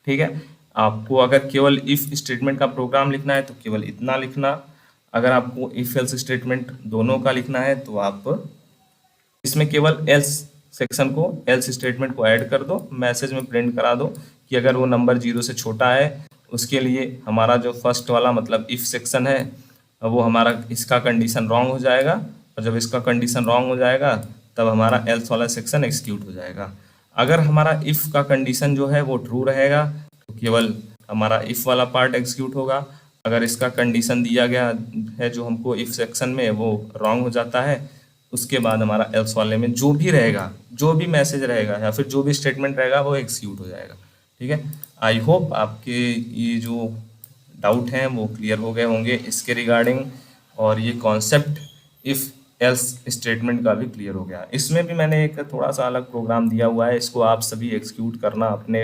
ठीक है, आपको अगर केवल इफ स्टेटमेंट का प्रोग्राम लिखना है तो केवल इतना लिखना, अगर आपको इफ एल्स स्टेटमेंट दोनों का लिखना है तो आप इसमें केवल एल्स सेक्शन को, एल्स स्टेटमेंट को ऐड कर दो, मैसेज में प्रिंट करा दो कि अगर वो नंबर 0 से छोटा है, उसके लिए हमारा जो फर्स्ट वाला मतलब इफ सेक्शन है वो हमारा इसका कंडीशन रॉन्ग हो जाएगा, और जब इसका कंडीशन रॉन्ग हो जाएगा तब हमारा एल्स वाला सेक्शन एग्जीक्यूट हो जाएगा। अगर हमारा इफ का कंडीशन जो है वो ट्रू रहेगा तो केवल हमारा इफ वाला पार्ट एग्जीक्यूट होगा। अगर इसका कंडीशन दिया गया है जो हमको इफ सेक्शन में वो रॉन्ग हो जाता है, उसके बाद हमारा एल्स वाले में जो भी रहेगा, जो भी मैसेज रहेगा या फिर जो भी स्टेटमेंट रहेगा वो एग्जीक्यूट हो जाएगा। ठीक है, आई होप आपके ये जो डाउट हैं वो क्लियर हो गए होंगे इसके रिगार्डिंग, और ये कॉन्सेप्ट इफ एल्स स्टेटमेंट का भी क्लियर हो गया। इसमें भी मैंने एक थोड़ा सा अलग प्रोग्राम दिया हुआ है, इसको आप सभी एग्जीक्यूट करना अपने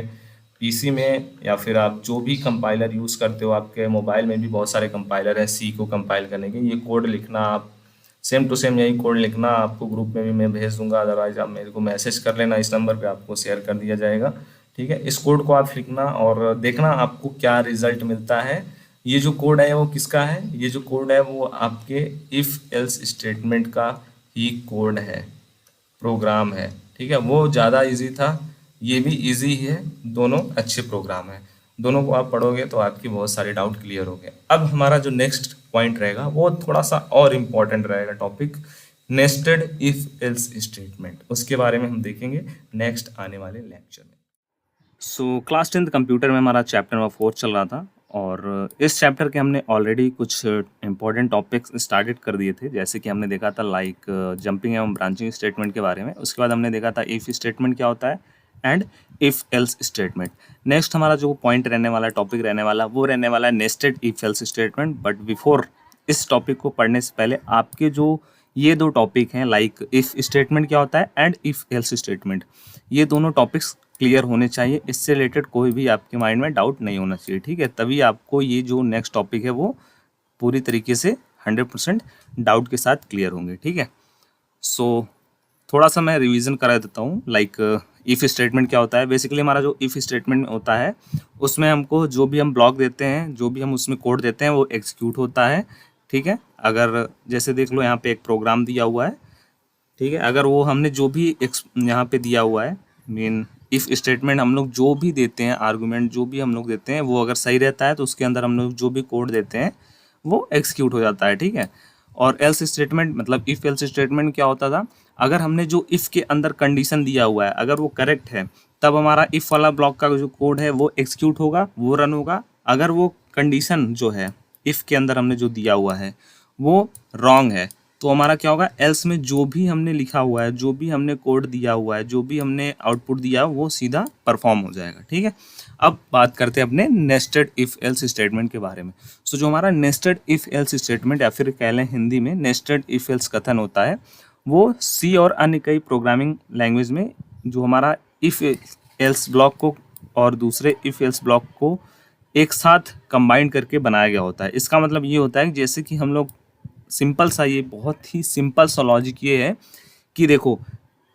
पीसी में, या फिर आप जो भी कंपाइलर यूज़ करते हो, आपके मोबाइल में भी बहुत सारे कंपाइलर हैं सी को कंपाइल करने के, ये कोड लिखना आप सेम टू सेम यही कोड लिखना, आपको ग्रुप में भी मैं भेज दूंगा, अदरवाइज आप मेरे को मैसेज कर लेना, इस नंबर पे आपको शेयर कर दिया जाएगा। ठीक है, इस कोड को आप लिखना और देखना आपको क्या रिजल्ट मिलता है। ये जो कोड है वो किसका है, ये जो कोड है वो आपके इफ एल्स स्टेटमेंट का ही कोड है, प्रोग्राम है। ठीक है, वो ज़्यादा इजी था, ये भी इजी है, दोनों अच्छे प्रोग्राम है, दोनों को आप पढ़ोगे तो आपकी बहुत सारे डाउट क्लियर हो गए। अब हमारा जो नेक्स्ट पॉइंट रहेगा वो थोड़ा सा और इम्पॉर्टेंट रहेगा topic, nested if else statement, उसके बारे में हम देखेंगे नेक्स्ट आने वाले लेक्चर में। सो क्लास 10th कंप्यूटर में हमारा चैप्टर नंबर 4 चल रहा था, और इस चैप्टर के हमने ऑलरेडी कुछ इंपॉर्टेंट टॉपिक्स स्टार्टेड कर दिए थे, जैसे कि हमने देखा था लाइक जंपिंग एवं ब्रांचिंग स्टेटमेंट के बारे में। उसके बाद हमने देखा था इफ स्टेटमेंट क्या होता है and if else statement. Next हमारा जो पॉइंट रहने वाला, टॉपिक रहने वाला, वो रहने वाला है nested if else statement. But before इस टॉपिक को पढ़ने से पहले आपके जो ये दो टॉपिक हैं, लाइक इफ स्टेटमेंट क्या होता है एंड इफ एल्स स्टेटमेंट, ये दोनों टॉपिक्स क्लियर होने चाहिए, इससे रिलेटेड कोई भी आपके माइंड में डाउट नहीं होना चाहिए। ठीक है, तभी आपको ये जो नेक्स्ट टॉपिक है वो पूरी तरीके से 100% डाउट के साथ क्लियर होंगे। ठीक है, सो थोड़ा सा मैं रिवीजन करा देता हूँ, लाइक इफ़ स्टेटमेंट क्या होता है, बेसिकली हमारा जो इफ़ स्टेटमेंट होता है उसमें हमको जो भी हम ब्लॉक देते हैं, जो भी हम उसमें कोड देते हैं वो एग्जीक्यूट होता है, ठीक है। अगर जैसे देख लो यहाँ पे एक प्रोग्राम दिया हुआ है, ठीक है, अगर वो हमने जो भी यहाँ पे दिया हुआ है मीन इफ़ स्टेटमेंट हम लोग जो भी देते हैं, आर्गूमेंट जो भी हम लोग देते हैं वो अगर सही रहता है तो उसके अंदर हम लोग जो भी कोड देते हैं वो एग्जीक्यूट हो जाता है, ठीक है। और एल्स स्टेटमेंट मतलब इफ़ एल्स स्टेटमेंट क्या होता था, अगर हमने जो इफ़ के अंदर कंडीशन दिया हुआ है अगर वो करेक्ट है तब हमारा इफ़ वाला ब्लॉक का जो कोड है वो एग्जीक्यूट होगा, वो रन होगा। अगर वो कंडीशन जो है इफ़ के अंदर हमने जो दिया हुआ है वो रॉन्ग है तो हमारा क्या होगा, एल्स में जो भी हमने लिखा हुआ है, जो भी हमने कोड दिया हुआ है, जो भी हमने आउटपुट दिया है वो सीधा परफॉर्म हो जाएगा, ठीक है। अब बात करते हैं अपने नेस्टेड इफ़ एल्स स्टेटमेंट के बारे में। सो जो हमारा नेस्टेड इफ़ एल्स स्टेटमेंट या फिर कह लें हिंदी में नेस्टेड इफ़ एल्स कथन होता है, वो सी और अन्य कई प्रोग्रामिंग लैंग्वेज में जो हमारा इफ़ एल्स ब्लॉक को और दूसरे इफ़ एल्स ब्लॉक को एक साथ कंबाइन करके बनाया गया होता है। इसका मतलब ये होता है कि जैसे कि हम लोग सिंपल सा, ये बहुत ही सिंपल सा लॉजिक ये है कि देखो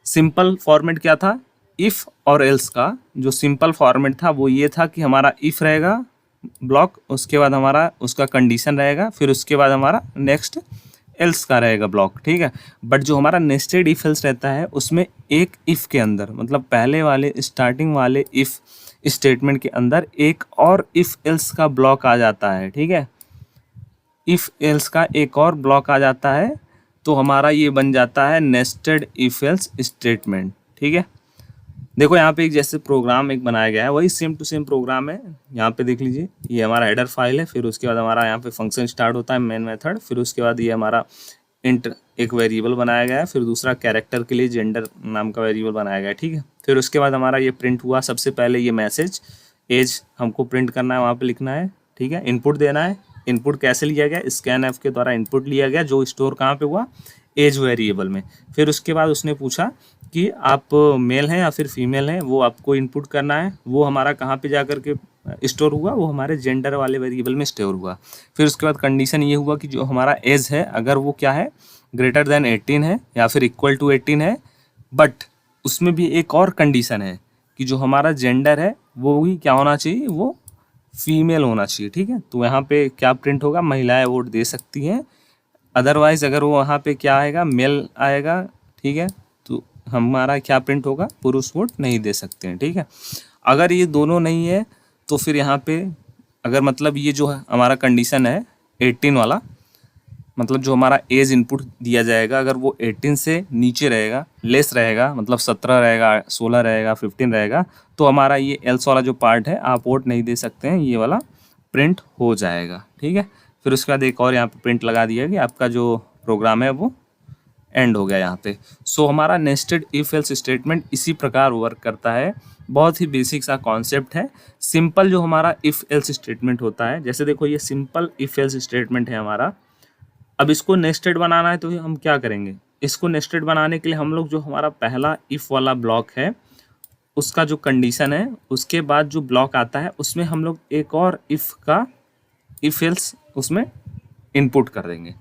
सिंपल फॉर्मेट क्या था, इफ़ और एल्स का जो सिंपल फॉर्मेट था वो ये था कि हमारा इफ़ रहेगा ब्लॉक, उसके बाद हमारा उसका कंडीशन रहेगा, फिर उसके बाद हमारा नेक्स्ट एल्स का रहेगा ब्लॉक, ठीक है। बट जो हमारा नेस्टेड इफ एल्स रहता है उसमें एक इफ़ के अंदर मतलब पहले वाले स्टार्टिंग वाले इफ़ स्टेटमेंट के अंदर एक और इफ़ एल्स का ब्लॉक आ जाता है, ठीक है। इफ़ एल्स का एक और ब्लॉक आ जाता है तो हमारा ये बन जाता है नेस्टेड इफ एल्स स्टेटमेंट, ठीक है। देखो यहाँ पे एक जैसे प्रोग्राम एक बनाया गया है वही सेम टू सेम प्रोग्राम है, यहाँ पे देख लीजिए ये हमारा हेडर फाइल है, फिर उसके बाद हमारा यहाँ पे फंक्शन स्टार्ट होता है मेन मेथड, फिर उसके बाद ये हमारा इंट एक वेरिएबल बनाया गया है, फिर दूसरा कैरेक्टर के लिए जेंडर नाम का वेरिएबल बनाया गया है, ठीक है। फिर उसके बाद हमारा ये प्रिंट हुआ, सबसे पहले ये मैसेज एज हमको प्रिंट करना है, वहाँ पे लिखना है, ठीक है। इनपुट देना है, इनपुट कैसे लिया गया, स्कैन एफ के द्वारा इनपुट लिया गया जो स्टोर कहाँ पे हुआ, एज वेरिएबल में। फिर उसके बाद उसने पूछा कि आप मेल हैं या फिर फीमेल हैं, वो आपको इनपुट करना है, वो हमारा कहाँ पे जा कर के स्टोर हुआ, वो हमारे जेंडर वाले वेरिएबल में स्टोर हुआ। फिर उसके बाद कंडीशन ये हुआ कि जो हमारा एज है अगर वो क्या है ग्रेटर देन 18 है या फिर इक्वल टू 18 है, बट उसमें भी एक और कंडीशन है कि जो हमारा जेंडर है वो भी क्या होना चाहिए, वो फीमेल होना चाहिए, ठीक है। तो यहाँ पे क्या प्रिंट होगा, महिलाएं वोट दे सकती हैं, अदरवाइज अगर वो वहाँ पे क्या आएगा मेल आएगा, ठीक है, तो हमारा क्या प्रिंट होगा, पुरुष वोट नहीं दे सकते हैं, ठीक है। अगर ये दोनों नहीं है तो फिर यहाँ पे अगर मतलब ये जो है हमारा कंडीशन है 18 वाला, मतलब जो हमारा एज इनपुट दिया जाएगा अगर वो 18 से नीचे रहेगा, लेस रहेगा, मतलब 17 रहेगा, 16 रहेगा, 15 रहेगा, तो हमारा ये एल्स वाला जो पार्ट है आप वोट नहीं दे सकते हैं, ये वाला प्रिंट हो जाएगा, ठीक है। फिर उसके बाद एक और यहाँ पे प्रिंट लगा दिया कि आपका जो प्रोग्राम है वो एंड हो गया यहाँ पे। सो हमारा नेस्टेड इफ एल्स स्टेटमेंट इसी प्रकार वर्क करता है, बहुत ही बेसिक सा कॉन्सेप्ट है। सिंपल जो हमारा इफ एल्स स्टेटमेंट होता है, जैसे देखो ये सिंपल इफ एल्स स्टेटमेंट है हमारा, अब इसको नेस्टेड बनाना है तो हम क्या करेंगे, इसको नेस्टेड बनाने के लिए हम लोग जो हमारा पहला इफ़ वाला ब्लॉक है उसका जो कंडीशन है उसके बाद जो ब्लॉक आता है उसमें हम लोग एक और इफ़ का इफ एल्स उसमें इनपुट कर देंगे।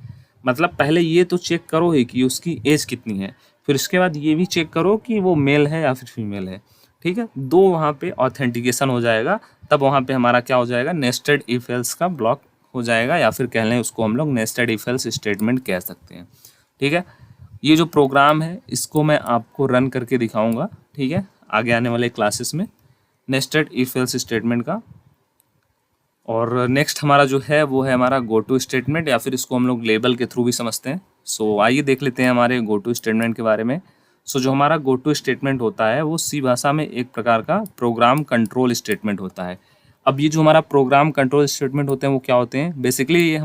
मतलब पहले ये तो चेक करो ही कि उसकी एज कितनी है, फिर उसके बाद ये भी चेक करो कि वो मेल है या फिर फीमेल है, ठीक है। दो वहाँ पे ऑथेंटिकेशन हो जाएगा, तब वहाँ पे हमारा क्या हो जाएगा, नेस्टेड इफ एल्स का ब्लॉक हो जाएगा, या फिर कह लें उसको हम लोग नेस्टेड इफ एल्स स्टेटमेंट कह सकते हैं, ठीक है। ये जो प्रोग्राम है इसको मैं आपको रन करके दिखाऊंगा, ठीक है, आगे आने वाले क्लासेस में नेस्टेड इफ एल्स स्टेटमेंट का। और नेक्स्ट हमारा जो है वो है हमारा गो टू स्टेटमेंट, या फिर इसको हम लोग लेबल के थ्रू भी समझते हैं। सो आइए देख लेते हैं हमारे गो टू स्टेटमेंट के बारे में। सो जो हमारा गो टू स्टेटमेंट होता है वो सी भाषा में एक प्रकार का प्रोग्राम कंट्रोल स्टेटमेंट होता है। अब ये जो हमारा प्रोग्राम कंट्रोल स्टेटमेंट होते हैं वो क्या होते हैं, बेसिकली ये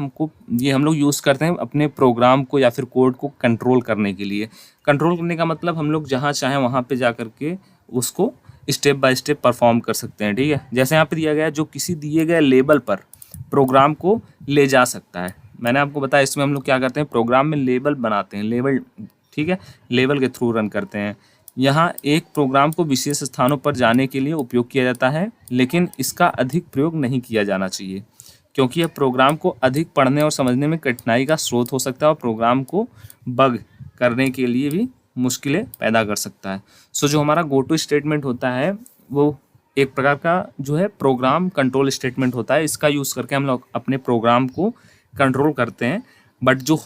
हम लोग यूज़ करते हैं अपने प्रोग्राम को या फिर कोड को कंट्रोल करने के लिए। कंट्रोल करने का मतलब हम लोग जहाँ चाहें वहाँ पे जा कर के उसको स्टेप बाय स्टेप परफॉर्म कर सकते हैं, ठीक है। जैसे यहाँ पे दिया गया है जो किसी दिए गए लेबल पर प्रोग्राम को ले जा सकता है। मैंने आपको बताया इसमें हम लोग क्या करते हैं, प्रोग्राम में लेबल बनाते हैं, लेबल, ठीक है, लेबल के थ्रू रन करते हैं। यहाँ एक प्रोग्राम को विशेष स्थानों पर जाने के लिए उपयोग किया जाता है, लेकिन इसका अधिक प्रयोग नहीं किया जाना चाहिए क्योंकि यह प्रोग्राम को अधिक पढ़ने और समझने में कठिनाई का स्रोत हो सकता है और प्रोग्राम को बग करने के लिए भी मुश्किलें पैदा कर सकता है। सो जो हमारा गो टू स्टेटमेंट होता है वो एक प्रकार का जो है प्रोग्राम कंट्रोल स्टेटमेंट होता है। इसका यूज़ करके हम लोग अपने प्रोग्राम को कंट्रोल करते हैं। बट जो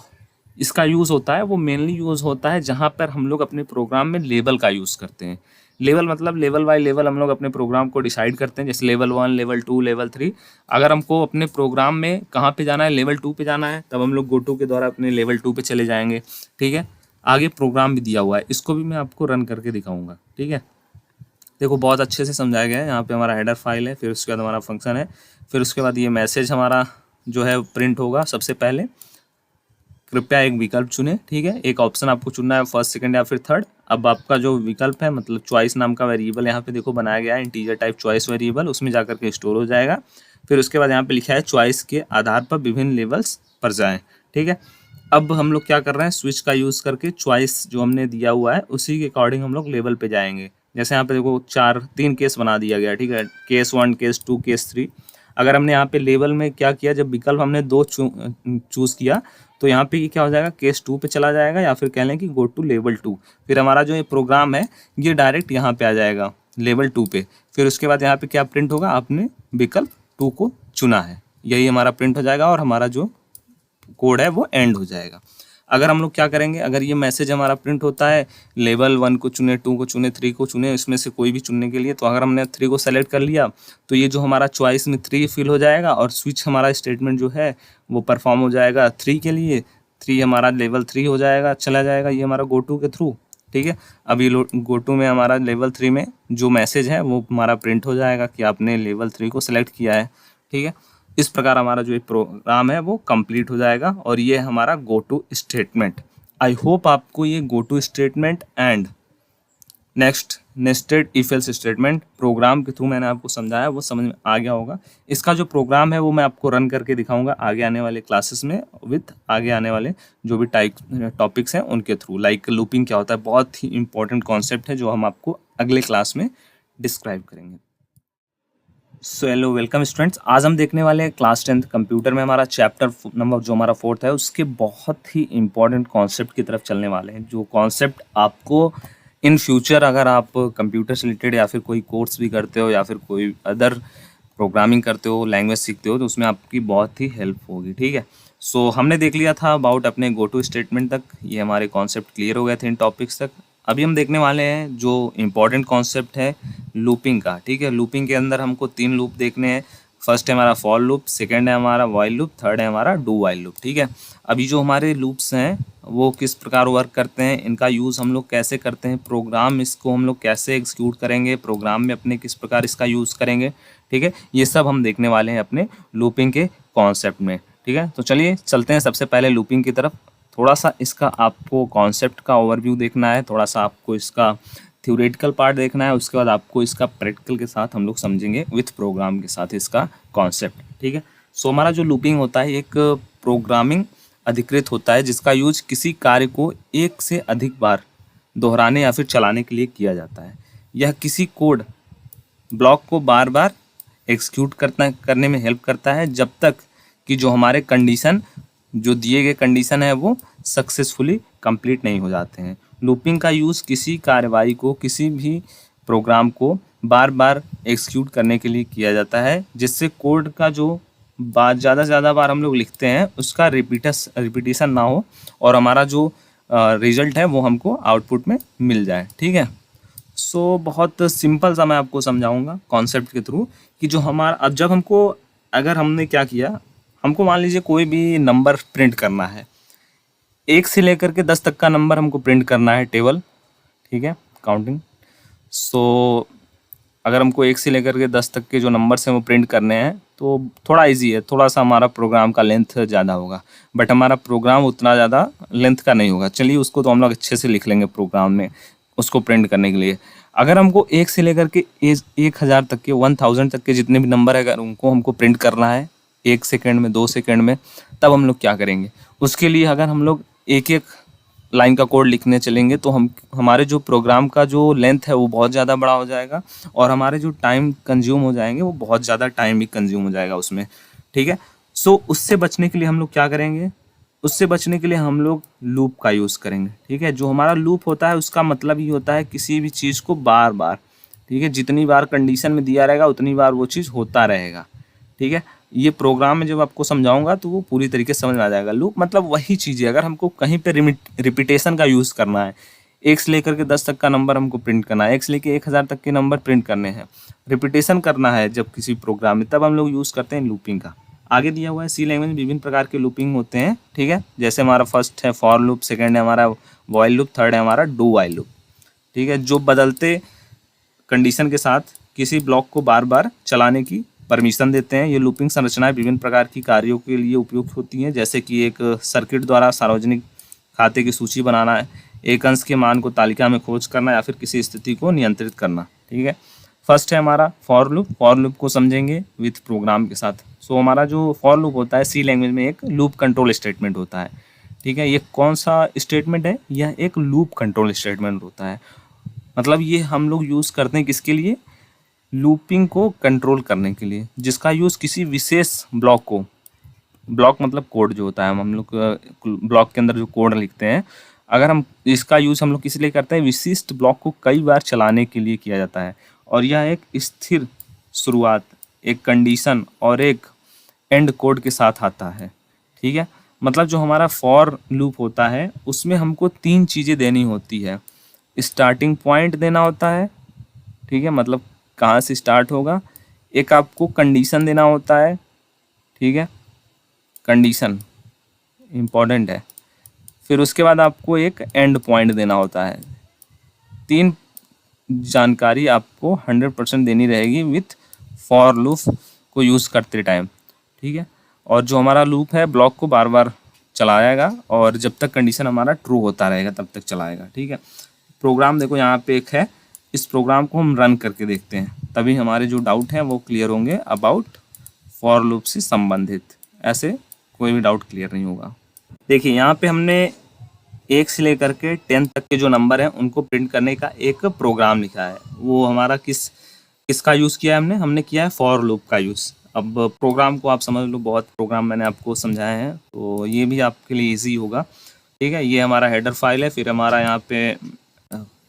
इसका यूज़ होता है वो मेनली यूज़ होता है जहाँ पर हम लोग अपने प्रोग्राम में लेवल का यूज़ करते हैं। लेवल मतलब लेवल बाय लेवल हम लोग अपने प्रोग्राम को डिसाइड करते हैं, जैसे लेवल 1, लेवल 2, लेवल 3। अगर हमको अपने प्रोग्राम में कहाँ पे जाना है, लेवल 2 पे जाना है, तब हम लोग गो टू के द्वारा अपने लेवल 2 पे चले जाएंगे। ठीक है, आगे प्रोग्राम भी दिया हुआ है, इसको भी मैं आपको रन करके दिखाऊंगा। ठीक है, देखो बहुत अच्छे से समझाया गया है। यहाँ पे हमारा हेडर फाइल है, फिर उसके बाद हमारा फंक्शन है, फिर उसके बाद ये मैसेज हमारा जो है प्रिंट होगा। सबसे पहले कृपया एक विकल्प चुनें। ठीक है, एक ऑप्शन आपको चुनना है, फर्स्ट, सेकंड या फिर थर्ड। अब आपका जो विकल्प है मतलब चॉइस नाम का वेरिएबल यहाँ पे देखो बनाया गया है, इंटीजर टाइप चॉइस वेरिएबल, उसमें जाकर के स्टोर हो जाएगा। फिर उसके बाद यहाँ पे लिखा है चॉइस के आधार पर विभिन्न लेवल्स पर जाएं। ठीक है, अब हम लोग क्या कर रहे हैं, स्विच का यूज़ करके चॉइस जो हमने दिया हुआ है उसी के अकॉर्डिंग हम लोग लेवल पे जाएंगे। जैसे यहाँ पे देखो 3 केस बना दिया गया। ठीक है, केस 1, केस 2, केस 3। अगर हमने यहाँ पे लेवल में क्या किया, जब विकल्प हमने 2 चूज़ किया तो यहाँ पे क्या हो जाएगा, केस 2 पे चला जाएगा, या फिर कह लें कि गो टू लेवल 2। फिर हमारा जो ये प्रोग्राम है ये डायरेक्ट यहाँ पे आ जाएगा लेवल 2 पे। फिर उसके बाद यहाँ पे क्या प्रिंट होगा, आपने विकल्प 2 को चुना है, यही हमारा प्रिंट हो जाएगा और हमारा जो कोड है वो एंड हो जाएगा। अगर हम लोग क्या करेंगे, अगर ये मैसेज हमारा प्रिंट होता है लेवल 1 को चुने, 2 को चुने, 3 को चुने, इसमें से कोई भी चुनने के लिए, तो अगर हमने 3 को सेलेक्ट कर लिया तो ये जो हमारा चॉइस में 3 फिल हो जाएगा और स्विच हमारा स्टेटमेंट जो है वो परफॉर्म हो जाएगा 3 के लिए। 3 हमारा लेवल 3 हो जाएगा, चला जाएगा ये हमारा गो टू के थ्रू। ठीक है, अब ये गो टू में हमारा लेवल 3 में जो मैसेज है वो हमारा प्रिंट हो जाएगा कि आपने लेवल 3 को सेलेक्ट किया है। ठीक है, इस प्रकार हमारा जो प्रोग्राम है वो कंप्लीट हो जाएगा और ये हमारा go to statement. I hope आपको ये go to statement and next nested if else statement program के थ्रू मैंने आपको समझाया वो समझ में आ गया होगा। इसका जो प्रोग्राम है वो मैं आपको रन करके दिखाऊंगा आगे आने वाले क्लासेस में विथ आगे आने वाले जो भी टॉपिक्स हैं उनके थ्रू। लाइक लूपिंग क्या होता है, बहुत ही इंपॉर्टेंट कॉन्सेप्ट है जो हम आपको अगले क्लास में डिस्क्राइब करेंगे। So hello, welcome students. आज हम देखने वाले हैं क्लास 10th कंप्यूटर में हमारा चैप्टर नंबर जो हमारा 4th है उसके बहुत ही इंपॉर्टेंट कॉन्सेप्ट की तरफ चलने वाले हैं, जो कॉन्सेप्ट आपको इन फ्यूचर अगर आप कंप्यूटर से रिलेटेड या फिर कोई कोर्स भी करते हो या फिर कोई अदर प्रोग्रामिंग करते हो, लैंग्वेज सीखते हो, तो उसमें आपकी बहुत ही हेल्प होगी। ठीक है, सो हमने देख लिया था अबाउट अपने गो टू स्टेटमेंट तक, ये हमारे कॉन्सेप्ट क्लियर हो गए थे इन टॉपिक्स तक। अभी हम देखने वाले हैं जो इम्पोर्टेंट कॉन्सेप्ट है लूपिंग का। ठीक है, लूपिंग के अंदर हमको 3 लूप देखने हैं। फर्स्ट है हमारा फॉर लूप, सेकंड है हमारा व्हाइल लूप, थर्ड है हमारा डू व्हाइल लूप। ठीक है, अभी जो हमारे लूप्स हैं वो किस प्रकार वर्क करते हैं, इनका यूज़ हम लोग कैसे करते हैं, प्रोग्राम इसको हम लोग कैसे एग्जीक्यूट करेंगे, प्रोग्राम में अपने किस प्रकार इसका यूज़ करेंगे। ठीक है, ये सब हम देखने वाले हैं अपने लूपिंग के कॉन्सेप्ट में। ठीक है, तो चलिए चलते हैं सबसे पहले लूपिंग की तरफ। थोड़ा सा इसका आपको कॉन्सेप्ट का ओवरव्यू देखना है, थोड़ा सा आपको इसका थ्योरेटिकल पार्ट देखना है, उसके बाद आपको इसका प्रैक्टिकल के साथ हम लोग समझेंगे विथ प्रोग्राम के साथ इसका कॉन्सेप्ट। ठीक है, सो हमारा जो लूपिंग होता है एक प्रोग्रामिंग अधिकृत होता है जिसका यूज किसी कार्य को एक से अधिक बार दोहराने या फिर चलाने के लिए किया जाता है। यह किसी कोड ब्लॉक को बार बार एग्जीक्यूट करने में हेल्प करता है जब तक कि जो हमारे कंडीशन जो दिए गए कंडीशन है वो सक्सेसफुली कंप्लीट नहीं हो जाते हैं। लूपिंग का यूज़ किसी कार्रवाई को, किसी भी प्रोग्राम को बार बार एग्जीक्यूट करने के लिए किया जाता है जिससे कोड का जो ज़्यादा से ज़्यादा बार हम लोग लिखते हैं उसका रिपीटिशन ना हो और हमारा जो रिजल्ट है वो हमको आउटपुट में मिल जाए। ठीक है, सो बहुत सिंपल सा मैं आपको समझाऊंगा कॉन्सेप्ट के थ्रू कि जो हमारा अब जब हमको अगर हमने क्या किया, हमको मान लीजिए कोई भी नंबर प्रिंट करना है, 1 से लेकर के 10 तक का नंबर हमको प्रिंट करना है टेबल। ठीक है, काउंटिंग। सो अगर हमको 1 से लेकर के 10 तक के जो नंबर्स हैं वो प्रिंट करने हैं तो थोड़ा इजी है, थोड़ा सा हमारा प्रोग्राम का लेंथ ज़्यादा होगा, बट हमारा प्रोग्राम उतना ज़्यादा लेंथ का नहीं होगा। चलिए उसको तो हम लोग अच्छे से लिख लेंगे प्रोग्राम में उसको प्रिंट करने के लिए। अगर हमको 1 से लेकर के 1000 तक के 1000 तक के जितने भी नंबर है अगर उनको हमको प्रिंट करना है 1 सेकेंड में, 2 सेकेंड में, तब हम लोग क्या करेंगे, उसके लिए अगर हम लोग एक एक लाइन का कोड लिखने चलेंगे तो हमारे जो प्रोग्राम का जो लेंथ है वो बहुत ज़्यादा बड़ा हो जाएगा और हमारे जो टाइम कंज्यूम हो जाएंगे वो बहुत ज़्यादा टाइम भी कंज्यूम हो जाएगा उसमें। ठीक है, सो उससे बचने के लिए हम लोग क्या करेंगे, उससे बचने के लिए हम लोग लूप का यूज़ करेंगे। ठीक है, जो हमारा लूप होता है उसका मतलब ये होता है किसी भी चीज़ को बार बार, ठीक है, जितनी बार कंडीशन में दिया रहेगा उतनी बार वो चीज़ होता रहेगा। ठीक है, ये प्रोग्राम में जब आपको समझाऊंगा तो वो पूरी तरीके से समझ में आ जाएगा। लूप मतलब वही चीज़ है, अगर हमको कहीं पे रिपीटेशन का यूज़ करना है, 1 से लेकर के 10 तक का नंबर हमको प्रिंट करना है, 1 से लेकर 1000 तक के नंबर प्रिंट करने हैं, रिपीटेशन करना है जब किसी प्रोग्राम में, तब हम लोग यूज़ करते हैं लूपिंग का। आगे दिया हुआ है सी लैंग्वेज में विभिन्न प्रकार के लूपिंग होते हैं। ठीक है, जैसे हमारा फर्स्ट है फॉर लूप, सेकंड है हमारा व्हाइल लूप, थर्ड है हमारा डू व्हाइल लूप। ठीक है, जो बदलते कंडीशन के साथ किसी ब्लॉक को बार बार चलाने की परमिशन देते हैं। ये लूपिंग संरचनाएं विभिन्न प्रकार की कार्यों के लिए उपयुक्त होती हैं, जैसे कि एक सर्किट द्वारा सार्वजनिक खाते की सूची बनाना है, एक अंश के मान को तालिका में खोज करना, या फिर किसी स्थिति को नियंत्रित करना। ठीक है, फर्स्ट है हमारा फॉर लूप। फॉर लूप को समझेंगे विथ प्रोग्राम के साथ। सो हमारा जो फॉर लूप होता है सी लैंग्वेज में एक लूप कंट्रोल स्टेटमेंट होता है। ठीक है, ये कौन सा स्टेटमेंट है? यह एक लूप कंट्रोल स्टेटमेंट होता है। मतलब ये हम लोग यूज़ करते हैं किसके लिए? लूपिंग को कंट्रोल करने के लिए, जिसका यूज़ किसी विशेष ब्लॉक को, ब्लॉक मतलब कोड जो होता है, हम लोग ब्लॉक के अंदर जो कोड लिखते हैं, अगर हम इसका यूज़ हम लोग किस लिए करते हैं? विशिष्ट ब्लॉक को कई बार चलाने के लिए किया जाता है। और यह एक स्थिर शुरुआत, एक कंडीशन और एक एंड कोड के साथ आता है। ठीक है, मतलब जो हमारा फॉर लूप होता है उसमें हमको 3 चीज़ें देनी होती है। स्टार्टिंग पॉइंट देना होता है, ठीक है, मतलब कहाँ से स्टार्ट होगा। एक आपको कंडीशन देना होता है, ठीक है, कंडीशन इम्पॉर्टेंट है। फिर उसके बाद आपको एक एंड पॉइंट देना होता है। 3 जानकारी आपको 100% देनी रहेगी विथ फॉर लूप को यूज़ करते टाइम। ठीक है, और जो हमारा लूप है ब्लॉक को बार बार चलाएगा, और जब तक कंडीशन हमारा ट्रू होता रहेगा तब तक चलाएगा। ठीक है, प्रोग्राम देखो यहाँ पे एक है, इस प्रोग्राम को हम रन करके देखते हैं, तभी हमारे जो डाउट हैं वो क्लियर होंगे अबाउट फॉर लूप से संबंधित। ऐसे कोई भी डाउट क्लियर नहीं होगा। देखिए यहाँ पे हमने 1 से लेकर के 10 तक के जो नंबर हैं उनको प्रिंट करने का एक प्रोग्राम लिखा है। वो हमारा किसका यूज़ किया है? हमने किया है फॉर लूप का यूज़। अब प्रोग्राम को आप समझ लो, बहुत प्रोग्राम मैंने आपको समझाए हैं तो ये भी आपके लिए ईजी होगा। ठीक है, ये हमारा हेडर फाइल है, फिर हमारा यहाँ पे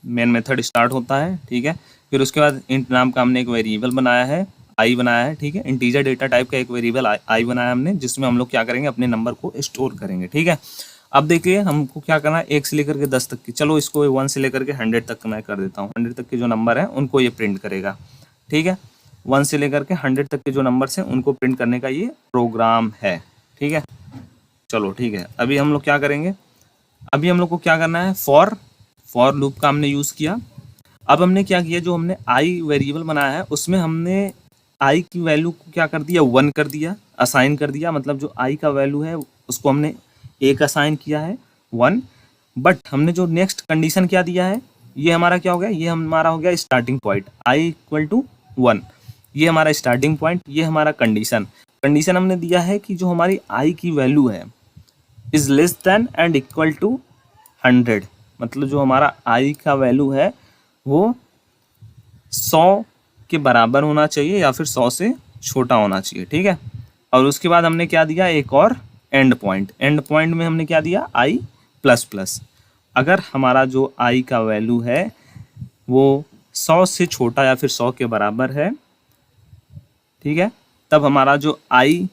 मेन मेथड स्टार्ट होता है। ठीक है, फिर उसके बाद इंट नाम का हमने एक वेरिएबल बनाया है, आई बनाया है। ठीक है, इंटीजर डेटा टाइप का एक वेरिएबल आई बनाया हमने, जिसमें हम लोग क्या करेंगे? अपने नंबर को स्टोर करेंगे। ठीक है, अब देखिए हमको क्या करना है, 1 से लेकर के 10 तक की, चलो इसको 1 से लेकर के 100 तक मैं कर देता हूँ। 100 तक के जो नंबर हैं उनको ये प्रिंट करेगा। ठीक है, 1 से लेकर के 100 तक के जो नंबर्स हैं उनको प्रिंट करने का ये प्रोग्राम है। ठीक है, चलो ठीक है, अभी हम लोग क्या करेंगे? अभी हम लोग को क्या करना है? फॉर लूप का हमने यूज़ किया। अब हमने क्या किया, जो हमने आई वेरिएबल बनाया है उसमें हमने आई की वैल्यू को क्या कर दिया? 1 कर दिया, असाइन कर दिया। मतलब जो आई का वैल्यू है उसको हमने 1 असाइन किया है, 1। बट हमने जो नेक्स्ट कंडीशन क्या दिया है, ये हमारा क्या हो गया? ये हमारा हो गया starting point, i equal to 1। ये हमारा स्टार्टिंग पॉइंट, ये हमारा कंडीशन हमने दिया है कि जो हमारी आई की वैल्यू है is less than and equal to 100। मतलब जो हमारा आई का वैल्यू है वो 100 के बराबर होना चाहिए या फिर 100 से छोटा होना चाहिए। ठीक है, और उसके बाद हमने क्या दिया? एक और एंड पॉइंट में हमने क्या दिया? आई प्लस प्लस। अगर हमारा जो आई का वैल्यू है वो 100 से छोटा या फिर 100 के बराबर है, ठीक है, तब हमारा जो आई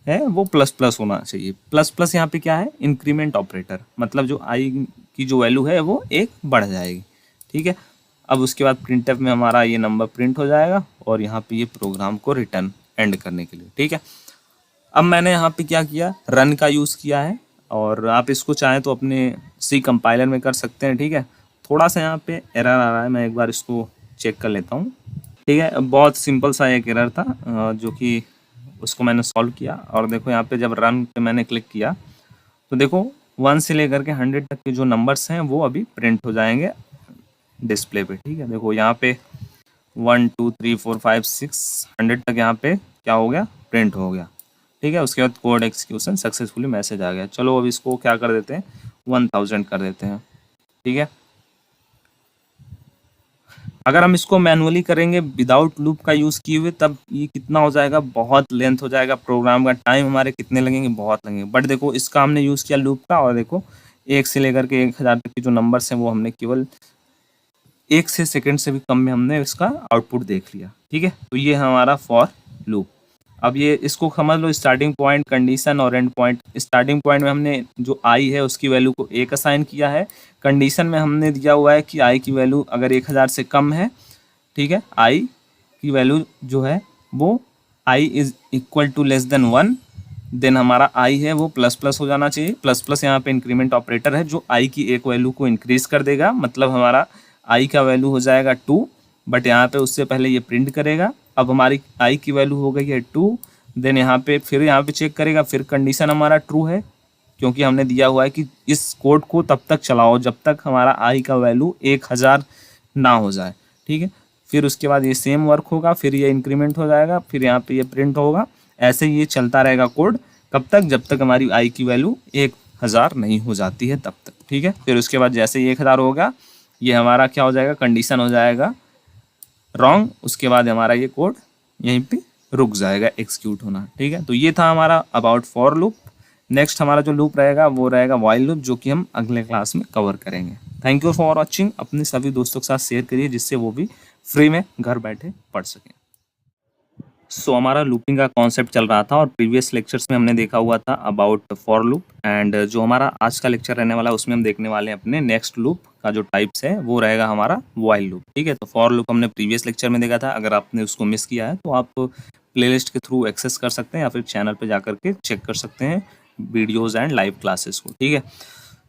है वो प्लस प्लस होना चाहिए। प्लस प्लस यहाँ पे क्या है? इंक्रीमेंट ऑपरेटर, मतलब जो आई की जो वैल्यू है वो 1 बढ़ जाएगी। ठीक है, अब उसके बाद प्रिंटफ में हमारा ये नंबर प्रिंट हो जाएगा और यहाँ पे ये प्रोग्राम को रिटर्न एंड करने के लिए। ठीक है, अब मैंने यहाँ पे क्या किया? रन का यूज़ किया है, और आप इसको चाहें तो अपने सी कंपाइलर में कर सकते हैं। ठीक है, थोड़ा सा यहाँ पे एरर आ रहा है, मैं एक बार इसको चेक कर लेता हूँ। ठीक है, बहुत सिंपल सा एक एरर था जो कि उसको मैंने सॉल्व किया। और देखो यहाँ पे जब रन पे मैंने क्लिक किया तो देखो 1 से लेकर के 100 तक के जो नंबर्स हैं वो अभी प्रिंट हो जाएंगे डिस्प्ले पे। ठीक है, देखो यहाँ पे 1 2 3 4 5 6 100 तक यहाँ पे क्या हो गया? प्रिंट हो गया। ठीक है, उसके बाद कोड एक्सिक्यूशन सक्सेसफुली मैसेज आ गया। चलो अब इसको क्या कर देते हैं? 1000 कर देते हैं। ठीक है, अगर हम इसको मैनुअली करेंगे विदाउट लूप का यूज़ किए हुए, तब ये कितना हो जाएगा, बहुत लेंथ हो जाएगा, प्रोग्राम का टाइम हमारे कितने लगेंगे, बहुत लगेंगे। बट देखो इसका हमने यूज़ किया लूप का, और देखो 1 से लेकर के 1000 तक के जो नंबर्स हैं वो हमने केवल 1 से सेकंड से भी कम में हमने इसका आउटपुट देख लिया। ठीक है, तो ये है हमारा फॉर लूप। अब ये इसको समझ लो, स्टार्टिंग पॉइंट, कंडीशन और एंड पॉइंट। स्टार्टिंग पॉइंट में हमने जो आई है उसकी वैल्यू को 1 असाइन किया है। कंडीशन में हमने दिया हुआ है कि आई की वैल्यू अगर 1000 से कम है, ठीक है, आई की वैल्यू जो है वो i is equal to less than 1, then हमारा आई है वो प्लस प्लस हो जाना चाहिए। प्लस प्लस यहाँ पे इंक्रीमेंट ऑपरेटर है जो आई की एक वैल्यू को इंक्रीज कर देगा, मतलब हमारा आई का वैल्यू हो जाएगा 2, बट यहाँ पे उससे पहले ये प्रिंट करेगा। अब हमारी आई की वैल्यू हो गई है 2, देन यहाँ पे फिर यहाँ पे चेक करेगा, फिर कंडीशन हमारा ट्रू है, क्योंकि हमने दिया हुआ है कि इस कोड को तब तक चलाओ जब तक हमारा आई का वैल्यू 1000 ना हो जाए। ठीक है, फिर उसके बाद ये सेम वर्क होगा, फिर ये इंक्रीमेंट हो जाएगा, फिर यहाँ पे ये प्रिंट होगा। ऐसे ये चलता रहेगा कोड, कब तक, जब तक हमारी आई की वैल्यू 1000 नहीं हो जाती है तब तक। ठीक है, फिर उसके बाद जैसे ही 1000 होगा, ये हमारा क्या हो जाएगा, कंडीशन हो जाएगा रॉन्ग, उसके बाद हमारा ये कोड यहीं पे रुक जाएगा एग्जीक्यूट होना। ठीक है, तो ये था हमारा अबाउट फॉर लूप। नेक्स्ट हमारा जो लूप रहेगा वो रहेगा व्हाइल लूप, जो कि हम अगले क्लास में कवर करेंगे। Thank you for watching. अपने सभी दोस्तों के साथ शेयर करिए जिससे वो भी फ्री में घर बैठे पढ़ सकें। सो हमारा लूपिंग का कॉन्सेप्ट चल रहा था और प्रीवियस लेक्चर्स में हमने देखा हुआ था अबाउट फॉर लूप, एंड जो हमारा आज का लेक्चर रहने वाला है उसमें हम देखने वाले हैं अपने नेक्स्ट लूप का जो टाइप्स है वो रहेगा हमारा व्हाइल लूप। ठीक है, तो फॉर लूप हमने प्रीवियस लेक्चर में देखा था, अगर आपने उसको मिस किया है तो आप प्लेलिस्ट के थ्रू एक्सेस कर सकते हैं या फिर चैनल पर जाकर के चेक कर सकते हैं वीडियोज़ एंड लाइव क्लासेस को। ठीक है,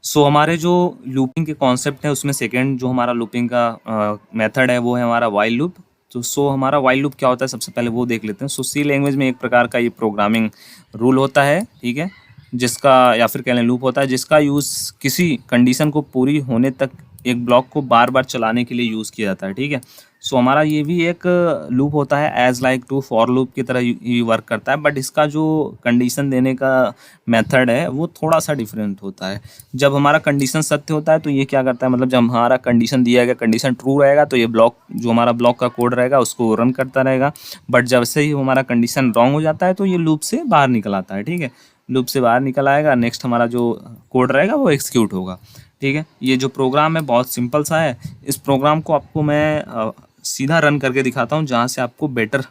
सो हमारे जो लूपिंग के कॉन्सेप्ट है उसमें सेकेंड जो हमारा लूपिंग का मेथड है वो है हमारा व्हाइल लूप। तो हमारा व्हाइल लूप क्या होता है, सबसे पहले वो देख लेते हैं। सी लैंग्वेज में एक प्रकार का ये प्रोग्रामिंग रूल होता है, ठीक है, जिसका, या फिर कह लें लूप होता है, जिसका यूज़ किसी कंडीशन को पूरी होने तक एक ब्लॉक को बार बार चलाने के लिए यूज़ किया जाता है। ठीक है, सो हमारा ये भी एक लूप होता है, as like to for loop की तरह ही वर्क करता है, बट इसका जो कंडीशन देने का मेथड है वो थोड़ा सा डिफरेंट होता है। जब हमारा कंडीशन सत्य होता है तो ये क्या करता है, मतलब जब हमारा कंडीशन दिया गया कंडीशन ट्रू रहेगा तो ये ब्लॉक, जो हमारा ब्लॉक का कोड रहेगा उसको रन करता रहेगा, बट जब से ही हमारा कंडीशन रॉन्ग हो जाता है तो ये लूप से बाहर निकल आता है। ठीक है, लूप से बाहर निकल आएगा, नेक्स्ट हमारा जो कोड रहेगा वो एग्जीक्यूट होगा। ठीक है, ये जो प्रोग्राम है बहुत सिंपल सा है। इस प्रोग्राम को आपको मैं सीधा रन करके दिखाता हूँ जहाँ से आपको बेटर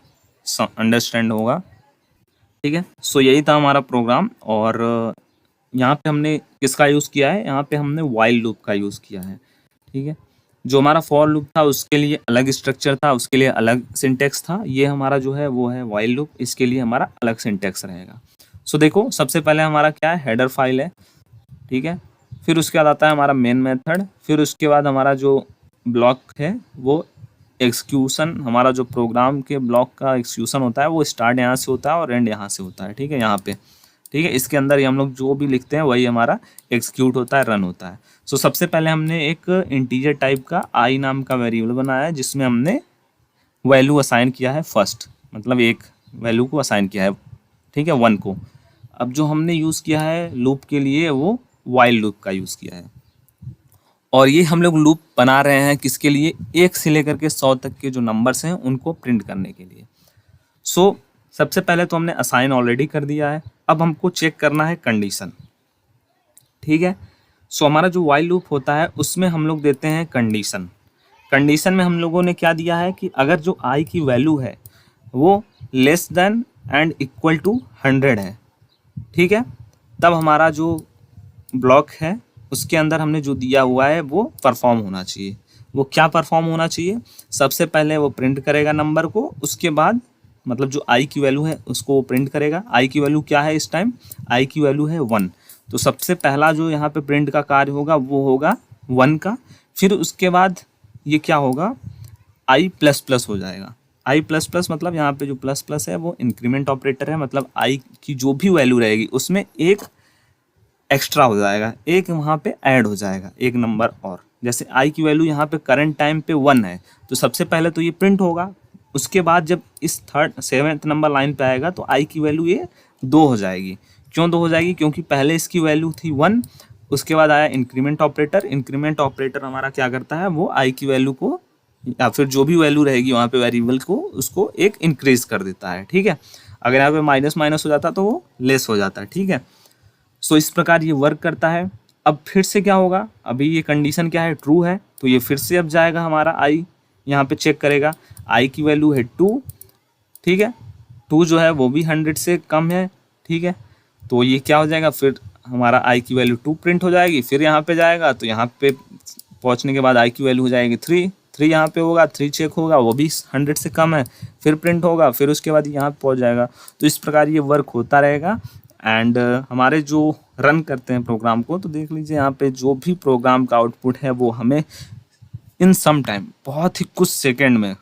अंडरस्टैंड होगा। ठीक है, सो यही था हमारा प्रोग्राम, और यहाँ पे हमने किसका यूज़ किया है, यहाँ पे हमने व्हाइल लूप का यूज़ किया है। ठीक है, जो हमारा फॉर लूप था उसके लिए अलग स्ट्रक्चर था, उसके लिए अलग सिंटेक्स था। ये हमारा जो है वो है व्हाइल लूप, इसके लिए हमारा अलग सिंटेक्स रहेगा। सो देखो, सबसे पहले हमारा क्या है, हेडर फाइल है। ठीक है, फिर उसके बाद आता है हमारा मेन मेथड, फिर उसके बाद हमारा जो ब्लॉक है वो एक्सक्यूशन, हमारा जो प्रोग्राम के ब्लॉक का एक्सक्यूशन होता है वो स्टार्ट यहाँ से होता है और एंड यहाँ से होता है। ठीक है, यहाँ पे, ठीक है, इसके अंदर ही हम लोग जो भी लिखते हैं वही हमारा एग्जीक्यूट होता है, रन होता है। सो सबसे पहले हमने एक इंटीजर टाइप का आई नाम का वेरिएबल बनाया है जिसमें हमने वैल्यू असाइन किया है फर्स्ट, मतलब एक वैल्यू को असाइन किया है, ठीक है, 1 को। अब जो हमने यूज़ किया है लूप के लिए वो व्हाइल लूप का यूज़ किया है, और ये हम लोग लूप बना रहे हैं किसके लिए, 1 से लेकर के 100 तक के जो नंबर्स हैं उनको प्रिंट करने के लिए। सो सबसे पहले तो हमने असाइन ऑलरेडी कर दिया है, अब हमको चेक करना है कंडीशन। ठीक है, सो हमारा जो व्हाइल लूप होता है उसमें हम लोग देते हैं कंडीशन। कंडीशन में हम लोगों ने क्या दिया है कि अगर जो आई की वैल्यू है वो less than and equal to 100 है, ठीक है, तब हमारा जो ब्लॉक है उसके अंदर हमने जो दिया हुआ है वो परफॉर्म होना चाहिए। वो क्या परफॉर्म होना चाहिए, सबसे पहले वो प्रिंट करेगा नंबर को, उसके बाद मतलब जो आई की वैल्यू है उसको वो प्रिंट करेगा। आई की वैल्यू क्या है इस टाइम, आई की वैल्यू है 1, तो सबसे पहला जो यहाँ पे प्रिंट का कार्य होगा वो होगा 1 का। फिर उसके बाद ये क्या होगा, आई प्लस प्लस हो जाएगा। आई प्लस प्लस मतलब यहाँ पे जो प्लस प्लस है वो इंक्रीमेंट ऑपरेटर है, मतलब आई की जो भी वैल्यू रहेगी उसमें एक एक्स्ट्रा हो जाएगा, एक वहाँ पे ऐड हो जाएगा, एक नंबर और। जैसे आई की वैल्यू यहाँ पे करंट टाइम पे 1 है तो सबसे पहले तो ये प्रिंट होगा, उसके बाद जब इस 7th नंबर लाइन पे आएगा तो आई की वैल्यू ये 2 हो जाएगी। क्यों 2 हो जाएगी, क्योंकि पहले इसकी वैल्यू थी 1, उसके बाद आया इंक्रीमेंट ऑपरेटर। इंक्रीमेंट ऑपरेटर हमारा क्या करता है, वो आई की वैल्यू को या फिर जो भी वैल्यू रहेगी वहाँ पे वेरिएबल को उसको एक इंक्रीज कर देता है, ठीक है। अगर यहाँ पे माइनस माइनस हो जाता तो वो लेस हो जाता है, ठीक है। सो इस प्रकार ये वर्क करता है। अब फिर से क्या होगा, अभी ये कंडीशन क्या है, ट्रू है, तो ये फिर से अब जाएगा हमारा आई, यहाँ पे चेक करेगा, आई की वैल्यू है 2, ठीक है। 2 जो है वो भी 100 से कम है, ठीक है। तो ये क्या हो जाएगा, फिर हमारा आई की वैल्यू 2 प्रिंट हो जाएगी। फिर यहाँ पे जाएगा तो यहाँ पे पहुँचने के बाद आई की वैल्यू हो जाएगी 3, 3 यहाँ पे होगा, 3 चेक होगा, वो भी 100 से कम है, फिर प्रिंट होगा, फिर उसके बाद यहाँ पे पहुँच जाएगा। तो इस प्रकार ये वर्क होता रहेगा। एंड हमारे जो रन करते हैं प्रोग्राम को, तो देख लीजिए यहाँ पे जो भी प्रोग्राम का आउटपुट है वो हमें इन सम टाइम, बहुत ही कुछ सेकेंड में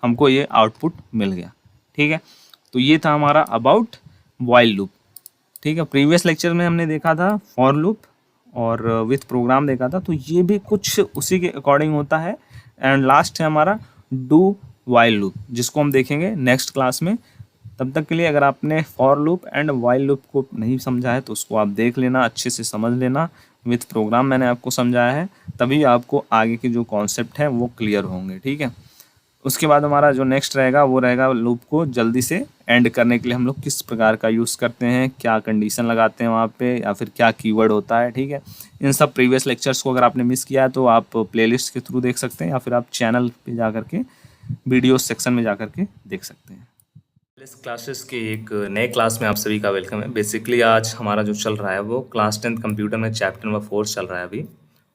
हमको ये आउटपुट मिल गया, ठीक है। तो ये था हमारा अबाउट व्हाइल लूप, ठीक है। प्रीवियस लेक्चर में हमने देखा था फॉर लूप और विथ प्रोग्राम देखा था, तो ये भी कुछ उसी के अकॉर्डिंग होता है। एंड लास्ट है हमारा डू व्हाइल लूप, जिसको हम देखेंगे नेक्स्ट क्लास में। तब तक के लिए अगर आपने for loop and while loop को नहीं समझा है तो उसको आप देख लेना, अच्छे से समझ लेना। विथ प्रोग्राम मैंने आपको समझाया है, तभी आपको आगे के जो कॉन्सेप्ट हैं वो क्लियर होंगे, ठीक है। उसके बाद हमारा जो नेक्स्ट रहेगा वो रहेगा लूप को जल्दी से एंड करने के लिए हम लोग किस प्रकार का यूज़ करते हैं, क्या कंडीशन लगाते हैं वहाँ पे, या फिर क्या कीवर्ड होता है, ठीक है। इन सब प्रीवियस लेक्चर्स को अगर आपने मिस किया है तो आप प्लेलिस्ट के थ्रू देख सकते हैं, या फिर आप चैनल पे जा करके वीडियो सेक्शन में जा करके देख सकते हैं। इस क्लासेस के एक नए क्लास में आप सभी का वेलकम है। बेसिकली आज हमारा जो चल रहा है वो क्लास 10th कंप्यूटर में चैप्टर नंबर 4 चल रहा है अभी,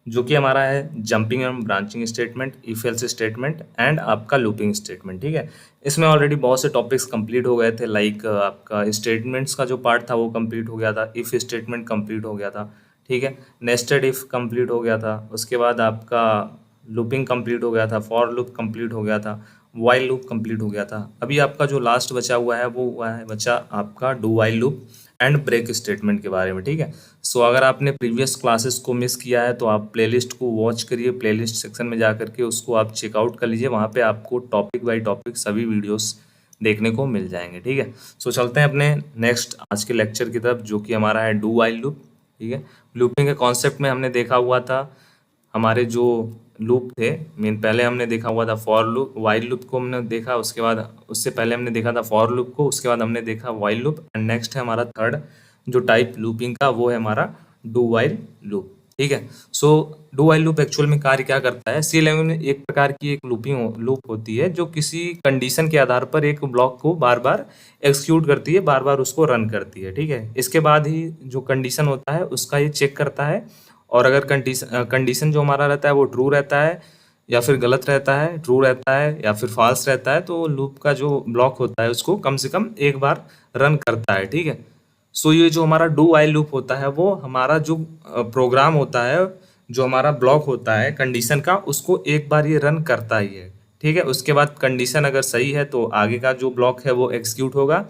जो कि हमारा है jumping and branching statement, if else statement and आपका लूपिंग स्टेटमेंट, ठीक है। इसमें ऑलरेडी बहुत से टॉपिक्स कंप्लीट हो गए थे, लाइक आपका स्टेटमेंट्स का जो पार्ट था वो कंप्लीट हो गया था, इफ स्टेटमेंट कंप्लीट हो गया था, ठीक है। नेस्टेड इफ कंप्लीट हो गया था, उसके बाद आपका लूपिंग कंप्लीट हो गया था, फॉर लूप कंप्लीट हो गया था, वाइल लूप कंप्लीट हो गया था। अभी आपका जो लास्ट बचा हुआ है वो हुआ है बचा आपका do while loop and break statement के बारे में, ठीक है। सो अगर आपने प्रीवियस क्लासेस को मिस किया है तो आप प्लेलिस्ट को वॉच करिए, प्लेलिस्ट सेक्शन में जा करके उसको आप चेकआउट कर लीजिए, वहाँ पे आपको टॉपिक बाय टॉपिक सभी वीडियोस देखने को मिल जाएंगे, ठीक है। सो चलते हैं अपने नेक्स्ट आज के लेक्चर की तरफ, जो कि हमारा है डू वाइल लूप, ठीक है। लूपिंग के कॉन्सेप्ट में हमने देखा हुआ था हमारे जो लूप थे, मीन पहले हमने देखा हुआ था फॉर लूप, वाइल लूप को हमने देखा, उसके बाद उससे पहले हमने देखा था फॉर लूप को, उसके बाद हमने देखा वाइल लूप, एंड नेक्स्ट है हमारा थर्ड जो टाइप लूपिंग का, वो है हमारा डू वाइल लूप, ठीक है। So do while loop actual में कार्य क्या करता है, C11 में एक प्रकार की एक लूप होती है जो किसी कंडीशन के आधार पर एक ब्लॉक को बार बार एक्सिक्यूट करती है, बार बार उसको रन करती है, ठीक है। इसके बाद ही जो कंडीशन होता है उसका ये चेक करता है, और अगर कंडीशन जो हमारा रहता है वो ट्रू रहता है या फिर गलत रहता है, ट्रू रहता है या फिर फॉल्स रहता है, तो लूप का जो ब्लॉक होता है उसको कम से कम एक बार रन करता है, ठीक है। सो ये जो हमारा डू वाइल लूप होता है वो हमारा जो प्रोग्राम होता है, जो हमारा ब्लॉक होता है कंडीशन का, उसको एक बार ये रन करता ही है, ठीक है। उसके बाद कंडीशन अगर सही है तो आगे का जो ब्लॉक है वो एग्जीक्यूट होगा,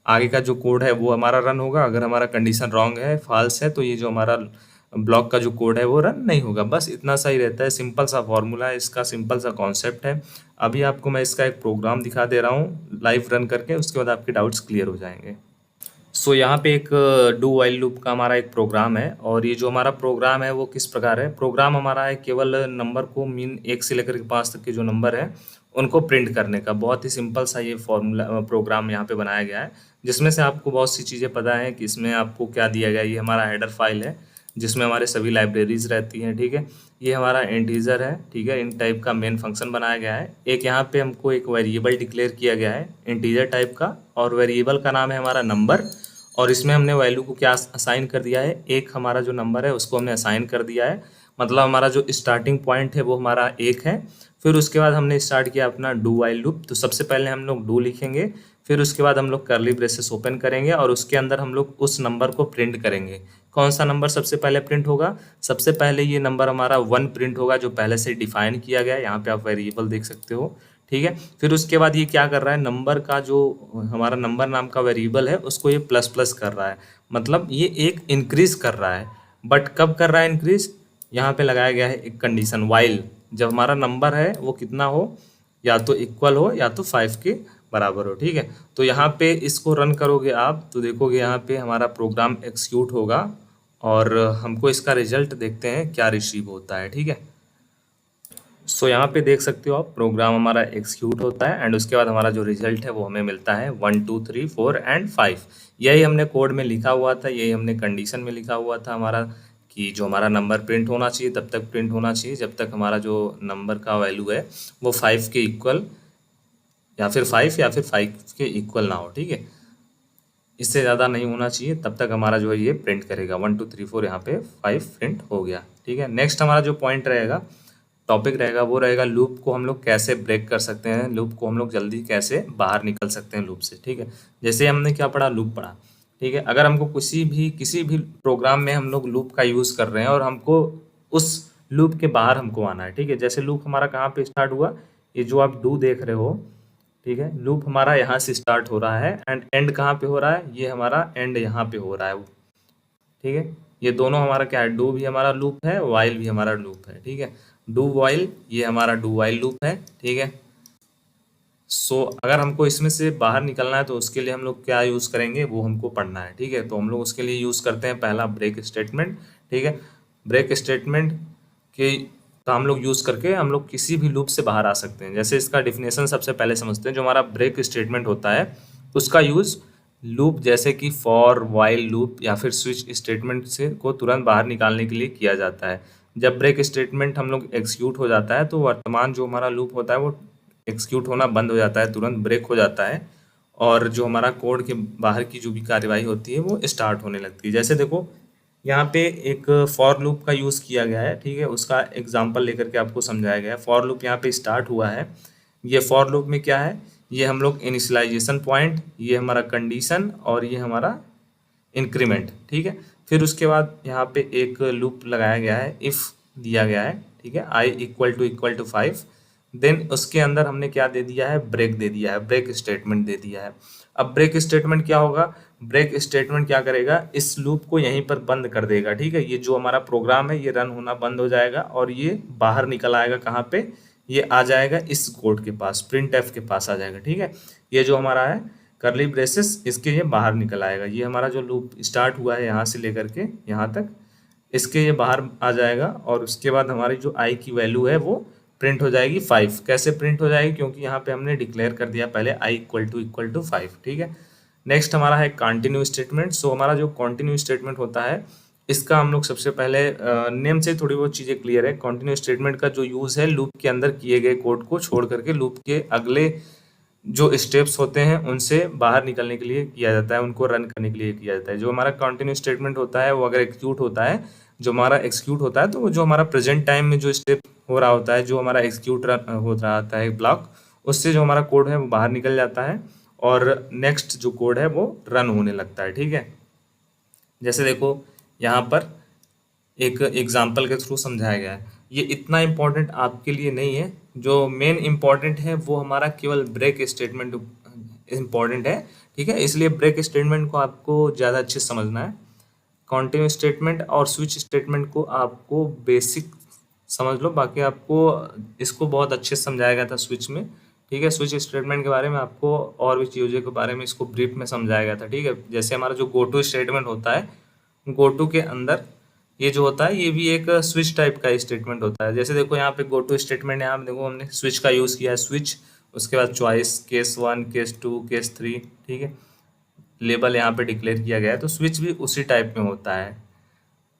आगे का जो कोड है वो हमारा रन होगा। अगर हमारा कंडीशन रॉन्ग है, फॉल्स है, तो ये जो हमारा ब्लॉक का जो कोड है वो रन नहीं होगा। बस इतना सा ही रहता है, सिंपल सा फॉर्मूला है इसका, सिंपल सा कॉन्सेप्ट है। अभी आपको मैं इसका एक प्रोग्राम दिखा दे रहा हूँ लाइव रन करके, उसके बाद आपके डाउट्स क्लियर हो जाएंगे। सो यहाँ पे एक डू वाइल लूप का हमारा एक प्रोग्राम है, और ये जो हमारा प्रोग्राम है वो किस प्रकार है, प्रोग्राम हमारा है केवल नंबर को, मीन 1 से लेकर के 5 तक के जो नंबर है उनको प्रिंट करने का। बहुत ही सिंपल सा ये फॉर्मूला प्रोग्राम यहाँ पे बनाया गया है, जिसमें से आपको बहुत सी चीज़ें पता है कि इसमें आपको क्या दिया गया है। ये हमारा हेडर फाइल है जिसमें हमारे सभी लाइब्रेरीज रहती हैं, ठीक है। ये हमारा इंटीजर है, ठीक है, इन टाइप का मेन फंक्शन बनाया गया है। एक यहाँ पे हमको एक वेरिएबल डिक्लेयर किया गया है इंटीजर टाइप का, और वेरिएबल का नाम है हमारा नंबर, और इसमें हमने वैल्यू को क्या असाइन कर दिया है, एक हमारा जो नंबर है उसको हमने असाइन कर दिया है। मतलब हमारा जो स्टार्टिंग पॉइंट है वो हमारा 1 है। फिर उसके बाद हमने स्टार्ट किया अपना डू वाइल लूप। तो सबसे पहले हम लोग डू लिखेंगे, फिर उसके बाद हम लोग कर्ली ब्रेसेस ओपन करेंगे, और उसके अंदर हम लोग उस नंबर को प्रिंट करेंगे। कौन सा नंबर सबसे पहले प्रिंट होगा, सबसे पहले ये नंबर हमारा 1 प्रिंट होगा, जो पहले से डिफाइन किया गया है। यहाँ पे आप वेरिएबल देख सकते हो, ठीक है। फिर उसके बाद ये क्या कर रहा है, नंबर का जो हमारा नंबर नाम का वेरिएबल है उसको ये प्लस प्लस कर रहा है, मतलब ये एक इंक्रीज कर रहा है। बट कब कर रहा है इंक्रीज, यहाँ पे लगाया गया है एक कंडीशन वाइल, जब हमारा नंबर है वो कितना हो, या तो इक्वल हो या तो 5 के बराबर हो, ठीक है। तो यहाँ पे इसको रन करोगे आप तो देखोगे यहाँ पे हमारा प्रोग्राम एक्सिक्यूट होगा, और हमको इसका रिजल्ट देखते हैं क्या रिसीव होता है, ठीक है। सो यहाँ पे देख सकते हो आप प्रोग्राम हमारा एग्जीक्यूट होता है एंड उसके बाद हमारा जो रिजल्ट है वो हमें मिलता है 1 2 3 4 एंड 5। यही हमने कोड में लिखा हुआ था, यही हमने कंडीशन में लिखा हुआ था हमारा, कि जो हमारा नंबर प्रिंट होना चाहिए तब तक प्रिंट होना चाहिए जब तक हमारा जो नंबर का वैल्यू है वो 5 के इक्वल या फिर 5 के इक्वल ना हो। ठीक है, इससे ज़्यादा नहीं होना चाहिए, तब तक हमारा जो है ये प्रिंट करेगा 1 2 3 4। यहाँ पे 5 प्रिंट हो गया। ठीक है, नेक्स्ट हमारा जो पॉइंट रहेगा, टॉपिक रहेगा, वो रहेगा लूप को हम लोग कैसे ब्रेक कर सकते हैं, लूप को हम लोग जल्दी कैसे बाहर निकल सकते हैं लूप से। ठीक है, जैसे हमने क्या पढ़ा, लूप पढ़ा। ठीक है, अगर हमको किसी भी प्रोग्राम में हम लोग लूप का यूज़ कर रहे हैं और हमको उस लूप के बाहर हमको आना है। ठीक है, जैसे लूप हमारा कहाँ पे स्टार्ट हुआ, ये जो आप डू देख रहे हो। ठीक है, लूप हमारा यहाँ से स्टार्ट हो रहा है एंड एंड कहाँ पे हो रहा है, ये हमारा एंड यहाँ पे हो रहा है। ठीक है, ये दोनों हमारा क्या है, डू भी हमारा लूप है, वाइल भी हमारा लूप है। ठीक है, डू वाइल, ये हमारा डू वाइल लूप है। ठीक है, सो अगर हमको इसमें से बाहर निकलना है तो उसके लिए हम लोग क्या यूज़ करेंगे वो हमको पढ़ना है। ठीक है, तो हम लोग उसके लिए यूज़ करते हैं पहला ब्रेक स्टेटमेंट। ठीक है, ब्रेक स्टेटमेंट के का हम लोग यूज़ करके हम लोग किसी भी लूप से बाहर आ सकते हैं। जैसे इसका डिफिनेशन सबसे पहले समझते हैं। जो हमारा ब्रेक स्टेटमेंट होता है उसका यूज़ लूप जैसे कि फॉर, वाइल लूप या फिर स्विच स्टेटमेंट से को तुरंत बाहर निकालने के लिए किया जाता है। जब ब्रेक स्टेटमेंट हम लोग एग्जीक्यूट हो जाता है तो वर्तमान जो हमारा लूप होता है वो एग्जीक्यूट होना बंद हो जाता है, तुरंत ब्रेक हो जाता है और जो हमारा कोड के बाहर की जो भी कार्यवाही होती है वो स्टार्ट होने लगती है। जैसे देखो यहाँ पे एक फॉर लूप का यूज़ किया गया है। ठीक है, उसका एग्जांपल लेकर के आपको समझाया गया है। फॉर लूप यहाँ पे स्टार्ट हुआ है। ये फॉर लूप में क्या है, ये हम लोग इनिशियलाइजेशन पॉइंट, ये हमारा कंडीशन और ये हमारा इंक्रीमेंट। ठीक है, फिर उसके बाद यहाँ पे एक लूप लगाया गया है, इफ़ दिया गया है। ठीक है, i इक्वल टू 5। देन उसके अंदर हमने क्या दे दिया है, ब्रेक दे दिया है, ब्रेक स्टेटमेंट दे दिया है। अब ब्रेक स्टेटमेंट क्या होगा, ब्रेक स्टेटमेंट क्या करेगा, इस लूप को यहीं पर बंद कर देगा। ठीक है, ये जो हमारा प्रोग्राम है ये रन होना बंद हो जाएगा और ये बाहर निकल आएगा कहाँ पे, ये आ जाएगा इस कोड के पास, प्रिंट एफ के पास आ जाएगा। ठीक है, ये जो हमारा है करली ब्रेसेस, इसके ये बाहर निकल आएगा। ये हमारा जो लूप स्टार्ट हुआ है यहाँ से लेकर के यहाँ तक, इसके ये बाहर आ जाएगा और उसके बाद हमारी जो आई की वैल्यू है वो प्रिंट हो जाएगी 5। कैसे प्रिंट हो जाएगी, क्योंकि यहाँ पे हमने डिक्लेयर कर दिया पहले i इक्वल टू 5। ठीक है, नेक्स्ट हमारा है कंटिन्यू स्टेटमेंट। सो हमारा जो कंटिन्यू स्टेटमेंट होता है इसका हम लोग सबसे पहले नेम से थोड़ी बहुत चीज़ें क्लियर है। कंटिन्यू स्टेटमेंट का जो यूज़ है लूप के अंदर किए गए कोड को छोड़ करके लूप के अगले जो स्टेप्स होते हैं उनसे बाहर निकलने के लिए किया जाता है, उनको रन करने के लिए किया जाता है। जो हमारा कंटिन्यू स्टेटमेंट होता है वो अगर एग्जीक्यूट होता है, जो हमारा एग्जीक्यूट होता है तो वो जो हमारा प्रेजेंट टाइम में जो स्टेप हो रहा होता है, जो हमारा एग्जीक्यूट हो रहा होता है ब्लॉक, उससे जो हमारा कोड है वो बाहर निकल जाता है और नेक्स्ट जो कोड है वो रन होने लगता है। ठीक है, जैसे देखो यहाँ पर एक एग्जाम्पल के थ्रू समझाया गया है। ये इतना इम्पोर्टेंट आपके लिए नहीं है, जो मेन इम्पोर्टेंट है वो हमारा केवल ब्रेक स्टेटमेंट इम्पोर्टेंट है। ठीक है, इसलिए ब्रेक स्टेटमेंट को आपको ज़्यादा अच्छे से समझना है। कंटिन्यू स्टेटमेंट और स्विच स्टेटमेंट को आपको बेसिक समझ लो, बाकी आपको इसको बहुत अच्छे से समझाया गया था स्विच में। ठीक है, स्विच स्टेटमेंट के बारे में आपको और भी चीज़ों के बारे में इसको ब्रीफ में समझाया गया था। ठीक है, जैसे हमारा जो गो टू स्टेटमेंट होता है, गो टू के अंदर ये जो होता है ये भी एक स्विच टाइप का स्टेटमेंट होता है। जैसे देखो यहाँ पे गो टू स्टेटमेंट, यहाँ पे देखो हमने स्विच का यूज़ किया है, स्विच, उसके बाद चॉइस, केस 1, केस 2, केस 3। ठीक है, लेबल यहाँ पे डिक्लेयर किया गया है, तो स्विच भी उसी टाइप में होता है।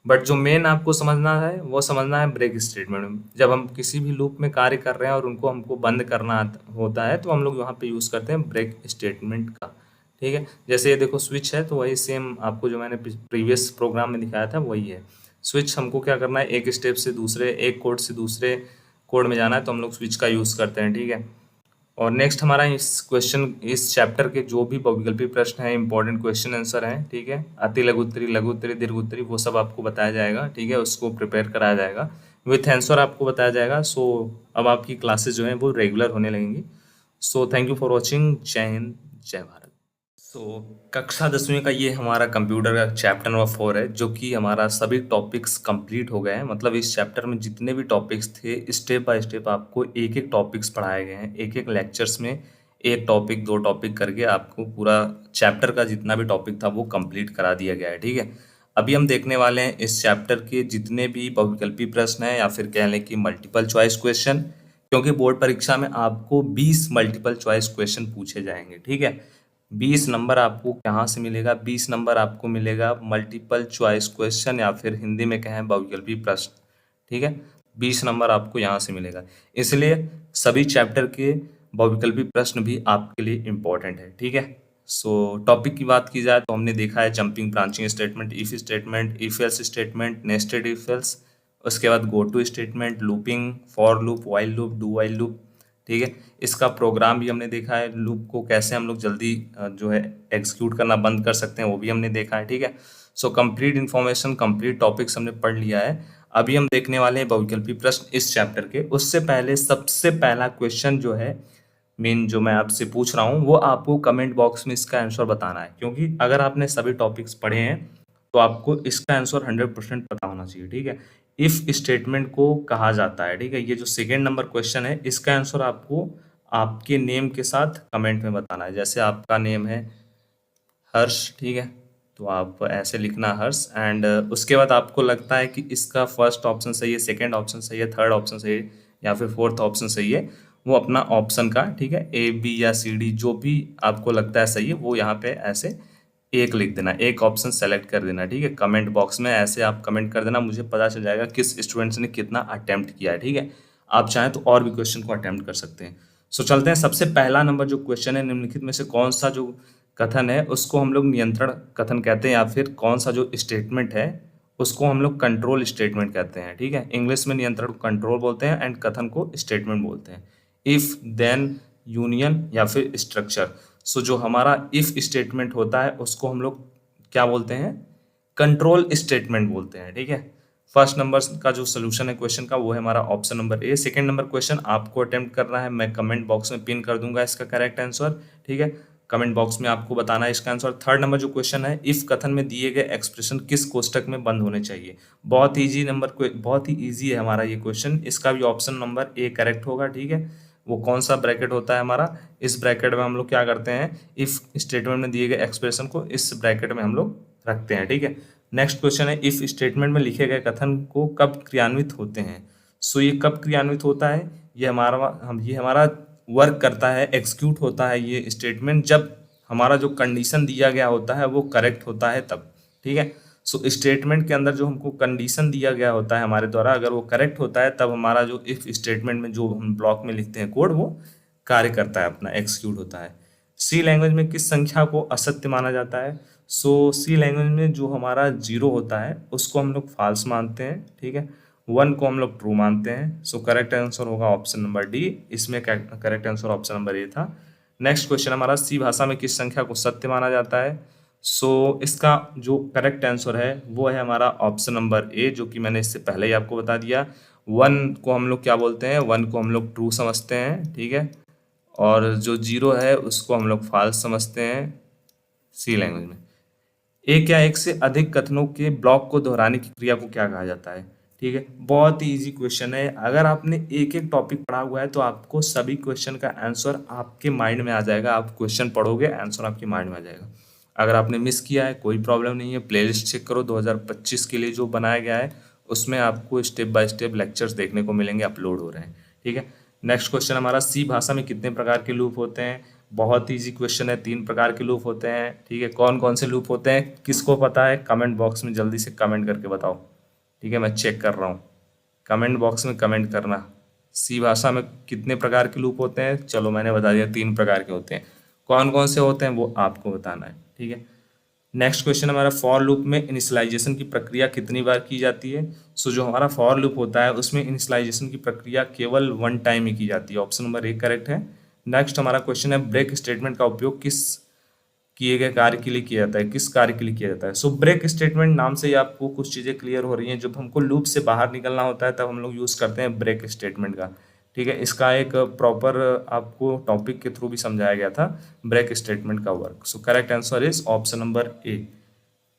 बट जो मेन आपको समझना है वो समझना है ब्रेक स्टेटमेंट। जब हम किसी भी लूप में कार्य कर रहे हैं और उनको हमको बंद करना होता है तो हम लोग यहाँ पे यूज़ करते हैं ब्रेक स्टेटमेंट का। ठीक है, जैसे ये देखो स्विच है तो वही सेम आपको जो मैंने प्रीवियस प्रोग्राम में दिखाया था वही है। स्विच हमको क्या करना है, एक स्टेप से दूसरे, एक कोड से दूसरे कोड में जाना है तो हम लोग स्विच का यूज़ करते हैं। ठीक है, और नेक्स्ट हमारा इस चैप्टर के जो भी बहुविकल्पी प्रश्न हैं, इंपॉर्टेंट क्वेश्चन आंसर हैं। ठीक है, अति लघु उत्तरी, लघु उत्तरी, दीर्घ उत्तरी, वो सब आपको बताया जाएगा। ठीक है, उसको प्रिपेयर कराया जाएगा, विथ आंसर आपको बताया जाएगा। सो अब आपकी क्लासेस जो हैं वो रेगुलर होने लगेंगी। So thank you for watching. जय हिंद, जय भारत। सो कक्षा 10वीं का ये हमारा कंप्यूटर का चैप्टर नंबर 4 है, जो कि हमारा सभी टॉपिक्स कंप्लीट हो गए हैं। मतलब इस चैप्टर में जितने भी टॉपिक्स थे स्टेप बाय स्टेप आपको एक एक टॉपिक्स पढ़ाए गए हैं। एक एक लेक्चर्स में एक टॉपिक, दो टॉपिक करके आपको पूरा चैप्टर का जितना भी टॉपिक था वो कंप्लीट करा दिया गया है। ठीक है, अभी हम देखने वाले हैं इस चैप्टर के जितने भी बहुविकल्पी प्रश्न हैं या फिर कह लें कि मल्टीपल चॉइस क्वेश्चन, क्योंकि बोर्ड परीक्षा में आपको 20 मल्टीपल चॉइस क्वेश्चन पूछे जाएंगे। ठीक है, 20 नंबर आपको कहाँ से मिलेगा? 20 नंबर आपको मिलेगा मल्टीपल चॉइस क्वेश्चन या फिर हिंदी में कहें बहुविकल्पी प्रश्न। ठीक है, 20 नंबर आपको यहाँ से मिलेगा, इसलिए सभी चैप्टर के बहुविकल्पी प्रश्न भी आपके लिए इम्पोर्टेंट है। ठीक है, सो टॉपिक की बात की जाए तो हमने देखा है jumping branching statement, if statement, if else statement, nested if else, उसके बाद go to statement, looping, for loop, while loop, do while loop. ठीक है, इसका प्रोग्राम भी हमने देखा है, लूप को कैसे हम लोग जल्दी जो है एग्जीक्यूट करना बंद कर सकते हैं वो भी हमने देखा है। ठीक है, so complete information, complete topics हमने पढ़ लिया है। अभी हम देखने वाले हैं बहुविकल्पी प्रश्न इस चैप्टर के। उससे पहले सबसे पहला क्वेश्चन जो है मेन जो मैं आपसे पूछ रहा हूँ वो आपको कमेंट बॉक्स में इसका आंसर बताना है, क्योंकि अगर आपने सभी टॉपिक्स पढ़े हैं तो आपको इसका आंसर 100% पता होना चाहिए। ठीक है, इफ स्टेटमेंट को कहा जाता है। ठीक है, ये जो सेकेंड नंबर क्वेश्चन है इसका आंसर आपको आपके नेम के साथ कमेंट में बताना है। जैसे आपका नेम है हर्ष, ठीक है, तो आप ऐसे लिखना हर्ष, एंड उसके बाद आपको लगता है कि इसका फर्स्ट ऑप्शन सही है, सेकेंड ऑप्शन सही है, थर्ड ऑप्शन सही है या फिर फोर्थ ऑप्शन सही है, वो अपना ऑप्शन का, ठीक है, ए बी या सी डी जो भी आपको लगता है सही है वो यहाँ पे ऐसे एक लिख देना, एक ऑप्शन सेलेक्ट कर देना। ठीक है, कमेंट बॉक्स में ऐसे आप कमेंट कर देना, मुझे पता चल जाएगा किस स्टूडेंट्स ने कितना अटेम्प्ट किया है। ठीक है, आप चाहें तो और भी क्वेश्चन को अटेम्प्ट कर सकते हैं। सो चलते हैं, सबसे पहला नंबर जो क्वेश्चन है, निम्नलिखित में से कौन सा जो कथन है उसको हम लोग नियंत्रण कथन कहते हैं, या फिर कौन सा जो स्टेटमेंट है उसको हम लोग कंट्रोल स्टेटमेंट कहते हैं। ठीक है, इंग्लिश में नियंत्रण को कंट्रोल बोलते हैं एंड कथन को स्टेटमेंट बोलते हैं। इफ, देन, यूनियन या फिर स्ट्रक्चर। सो जो हमारा इफ स्टेटमेंट होता है उसको हम लोग क्या बोलते हैं? कंट्रोल स्टेटमेंट बोलते हैं। ठीक है, फर्स्ट नंबर का जो सोल्यूशन है क्वेश्चन का वो है हमारा ऑप्शन नंबर ए। सेकंड नंबर क्वेश्चन आपको अटेम्प्ट करना है, मैं कमेंट बॉक्स में पिन कर दूंगा इसका करेक्ट आंसर। ठीक है, कमेंट बॉक्स में आपको बताना है इसका आंसर। थर्ड नंबर जो क्वेश्चन है, इफ कथन में दिए गए एक्सप्रेशन किस कोष्टक में बंद होने चाहिए। बहुत इजी नंबर, बहुत ही इजी है हमारा ये क्वेश्चन, इसका भी ऑप्शन नंबर ए करेक्ट होगा। ठीक है, वो कौन सा ब्रैकेट होता है हमारा, इस ब्रैकेट में हम लोग क्या करते हैं, इफ स्टेटमेंट में दिए गए एक्सप्रेशन को इस ब्रैकेट में हम लोग रखते हैं। ठीक है, नेक्स्ट क्वेश्चन है, इफ स्टेटमेंट में लिखे गए कथन को कब क्रियान्वित होते हैं। सो ये कब क्रियान्वित होता है, ये हमारा वर्क करता है, एग्जीक्यूट होता है ये स्टेटमेंट जब हमारा जो कंडीशन दिया गया होता है वो करेक्ट होता है तब। ठीक है, सो स्टेटमेंट के अंदर जो हमको कंडीशन दिया गया होता है हमारे द्वारा, अगर वो करेक्ट होता है तब हमारा जो इफ स्टेटमेंट में जो हम ब्लॉक में लिखते हैं कोड वो कार्य करता है, अपना एग्जीक्यूट होता है। सी लैंग्वेज में किस संख्या को असत्य माना जाता है। सो सी लैंग्वेज में जो हमारा 0 होता है उसको हम लोग फॉल्स मानते हैं। ठीक है, 1 को हम लोग ट्रू मानते हैं। सो करेक्ट आंसर होगा ऑप्शन नंबर डी, इसमें correct answer option number A था। नेक्स्ट क्वेश्चन हमारा, सी भाषा में किस संख्या को सत्य माना जाता है। सो इसका जो करेक्ट आंसर है वो है हमारा ऑप्शन नंबर ए, जो कि मैंने इससे पहले ही आपको बता दिया। 1 को हम लोग क्या बोलते हैं, 1 को हम लोग ट्रू समझते हैं। ठीक है, और जो 0 है उसको हम लोग फॉल्स समझते हैं सी लैंग्वेज में। एक या एक से अधिक कथनों के ब्लॉक को दोहराने की क्रिया को क्या कहा जाता है। ठीक है, बहुत ही इजी क्वेश्चन है, अगर आपने एक एक टॉपिक पढ़ा हुआ है तो आपको सभी क्वेश्चन का आंसर आपके माइंड में आ जाएगा। आप क्वेश्चन पढ़ोगे आंसर आपके माइंड में आ जाएगा। अगर आपने मिस किया है कोई प्रॉब्लम नहीं है, प्लेलिस्ट चेक करो 2025 के लिए जो बनाया गया है उसमें आपको स्टेप बाय स्टेप लेक्चर्स देखने को मिलेंगे, अपलोड हो रहे हैं। ठीक है, नेक्स्ट क्वेश्चन हमारा, सी भाषा में कितने प्रकार के लूप होते हैं। बहुत इजी क्वेश्चन है, 3 प्रकार के लूप होते हैं। ठीक है, कौन कौन से लूप होते हैं किसको पता है, कमेंट बॉक्स में जल्दी से कमेंट करके बताओ। ठीक है, मैं चेक कर रहा हूँ, कमेंट बॉक्स में कमेंट करना, सी भाषा में कितने प्रकार के लूप होते हैं। चलो मैंने बता दिया 3 प्रकार के होते हैं, कौन कौन से होते हैं वो आपको बताना है। ठीक है, नेक्स्ट क्वेश्चन हमारा, फॉर लूप में इनिशियलाइजेशन की प्रक्रिया कितनी बार की जाती है। सो जो हमारा फॉर लूप होता है उसमें इनिशियलाइजेशन की प्रक्रिया केवल 1 टाइम ही की जाती है, ऑप्शन नंबर ए करेक्ट है। नेक्स्ट हमारा क्वेश्चन है, ब्रेक स्टेटमेंट का उपयोग किस किए गए कार्य के लिए किया जाता है, किस कार्य के लिए किया जाता है। सो ब्रेक स्टेटमेंट नाम से ही आपको कुछ चीज़ें क्लियर हो रही हैं, जब हमको लूप से बाहर निकलना होता है तब हम लोग यूज़ करते हैं ब्रेक स्टेटमेंट का। ठीक है, इसका एक प्रॉपर आपको टॉपिक के थ्रू भी समझाया गया था ब्रेक स्टेटमेंट का work. So correct answer is option number A.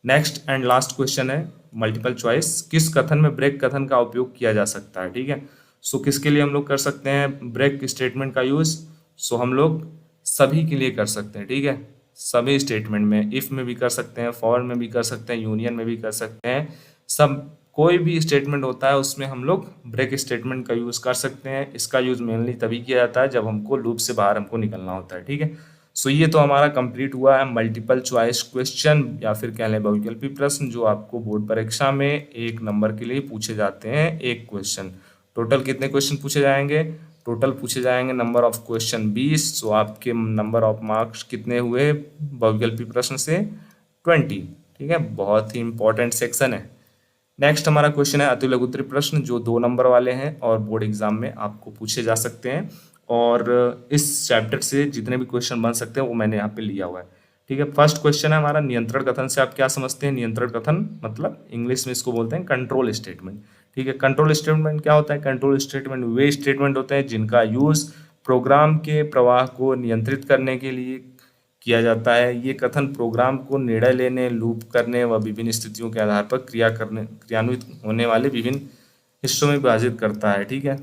Next and last question है मल्टीपल चॉइस, किस कथन में ब्रेक कथन का उपयोग किया जा सकता है। ठीक है, सो किसके लिए हम लोग कर सकते हैं ब्रेक स्टेटमेंट का यूज़। सो हम लोग सभी के लिए कर सकते हैं। ठीक है, सभी स्टेटमेंट में, इफ में भी कर सकते हैं, फॉर में भी कर सकते हैं, यूनियन में भी कर सकते हैं, सब कोई भी स्टेटमेंट होता है उसमें हम लोग ब्रेक स्टेटमेंट का यूज़ कर सकते हैं। इसका यूज़ मेनली तभी किया जाता है जब हमको लूप से बाहर हमको निकलना होता है, ठीक है। सो ये तो हमारा कंप्लीट हुआ है मल्टीपल चॉइस क्वेश्चन या फिर कह लें बहुविकल्पी प्रश्न, जो आपको बोर्ड परीक्षा में 1 नंबर के लिए पूछे जाते हैं, एक क्वेश्चन। टोटल कितने क्वेश्चन पूछे जाएंगे? टोटल पूछे जाएंगे नंबर ऑफ क्वेश्चन 20। सो आपके नंबर ऑफ मार्क्स कितने हुए बहुविकल्पी प्रश्न से? 20, ठीक है। बहुत ही इंपॉर्टेंट सेक्शन है। नेक्स्ट हमारा क्वेश्चन है अति लघुत्तरी प्रश्न, जो 2 नंबर वाले हैं और बोर्ड एग्जाम में आपको पूछे जा सकते हैं। और इस चैप्टर से जितने भी क्वेश्चन बन सकते हैं वो मैंने यहाँ पे लिया हुआ है, ठीक है। फर्स्ट क्वेश्चन है हमारा नियंत्रण कथन से आप क्या समझते हैं? नियंत्रण कथन मतलब इंग्लिश में इसको बोलते हैं कंट्रोल स्टेटमेंट, ठीक है। कंट्रोल स्टेटमेंट क्या होता है? कंट्रोल स्टेटमेंट वे स्टेटमेंट होते हैं जिनका यूज प्रोग्राम के प्रवाह को नियंत्रित करने के लिए किया जाता है। ये कथन प्रोग्राम को निर्णय लेने, लूप करने व विभिन्न स्थितियों के आधार पर क्रियान्वित होने वाले विभिन्न हिस्सों में विभाजित करता है, ठीक है।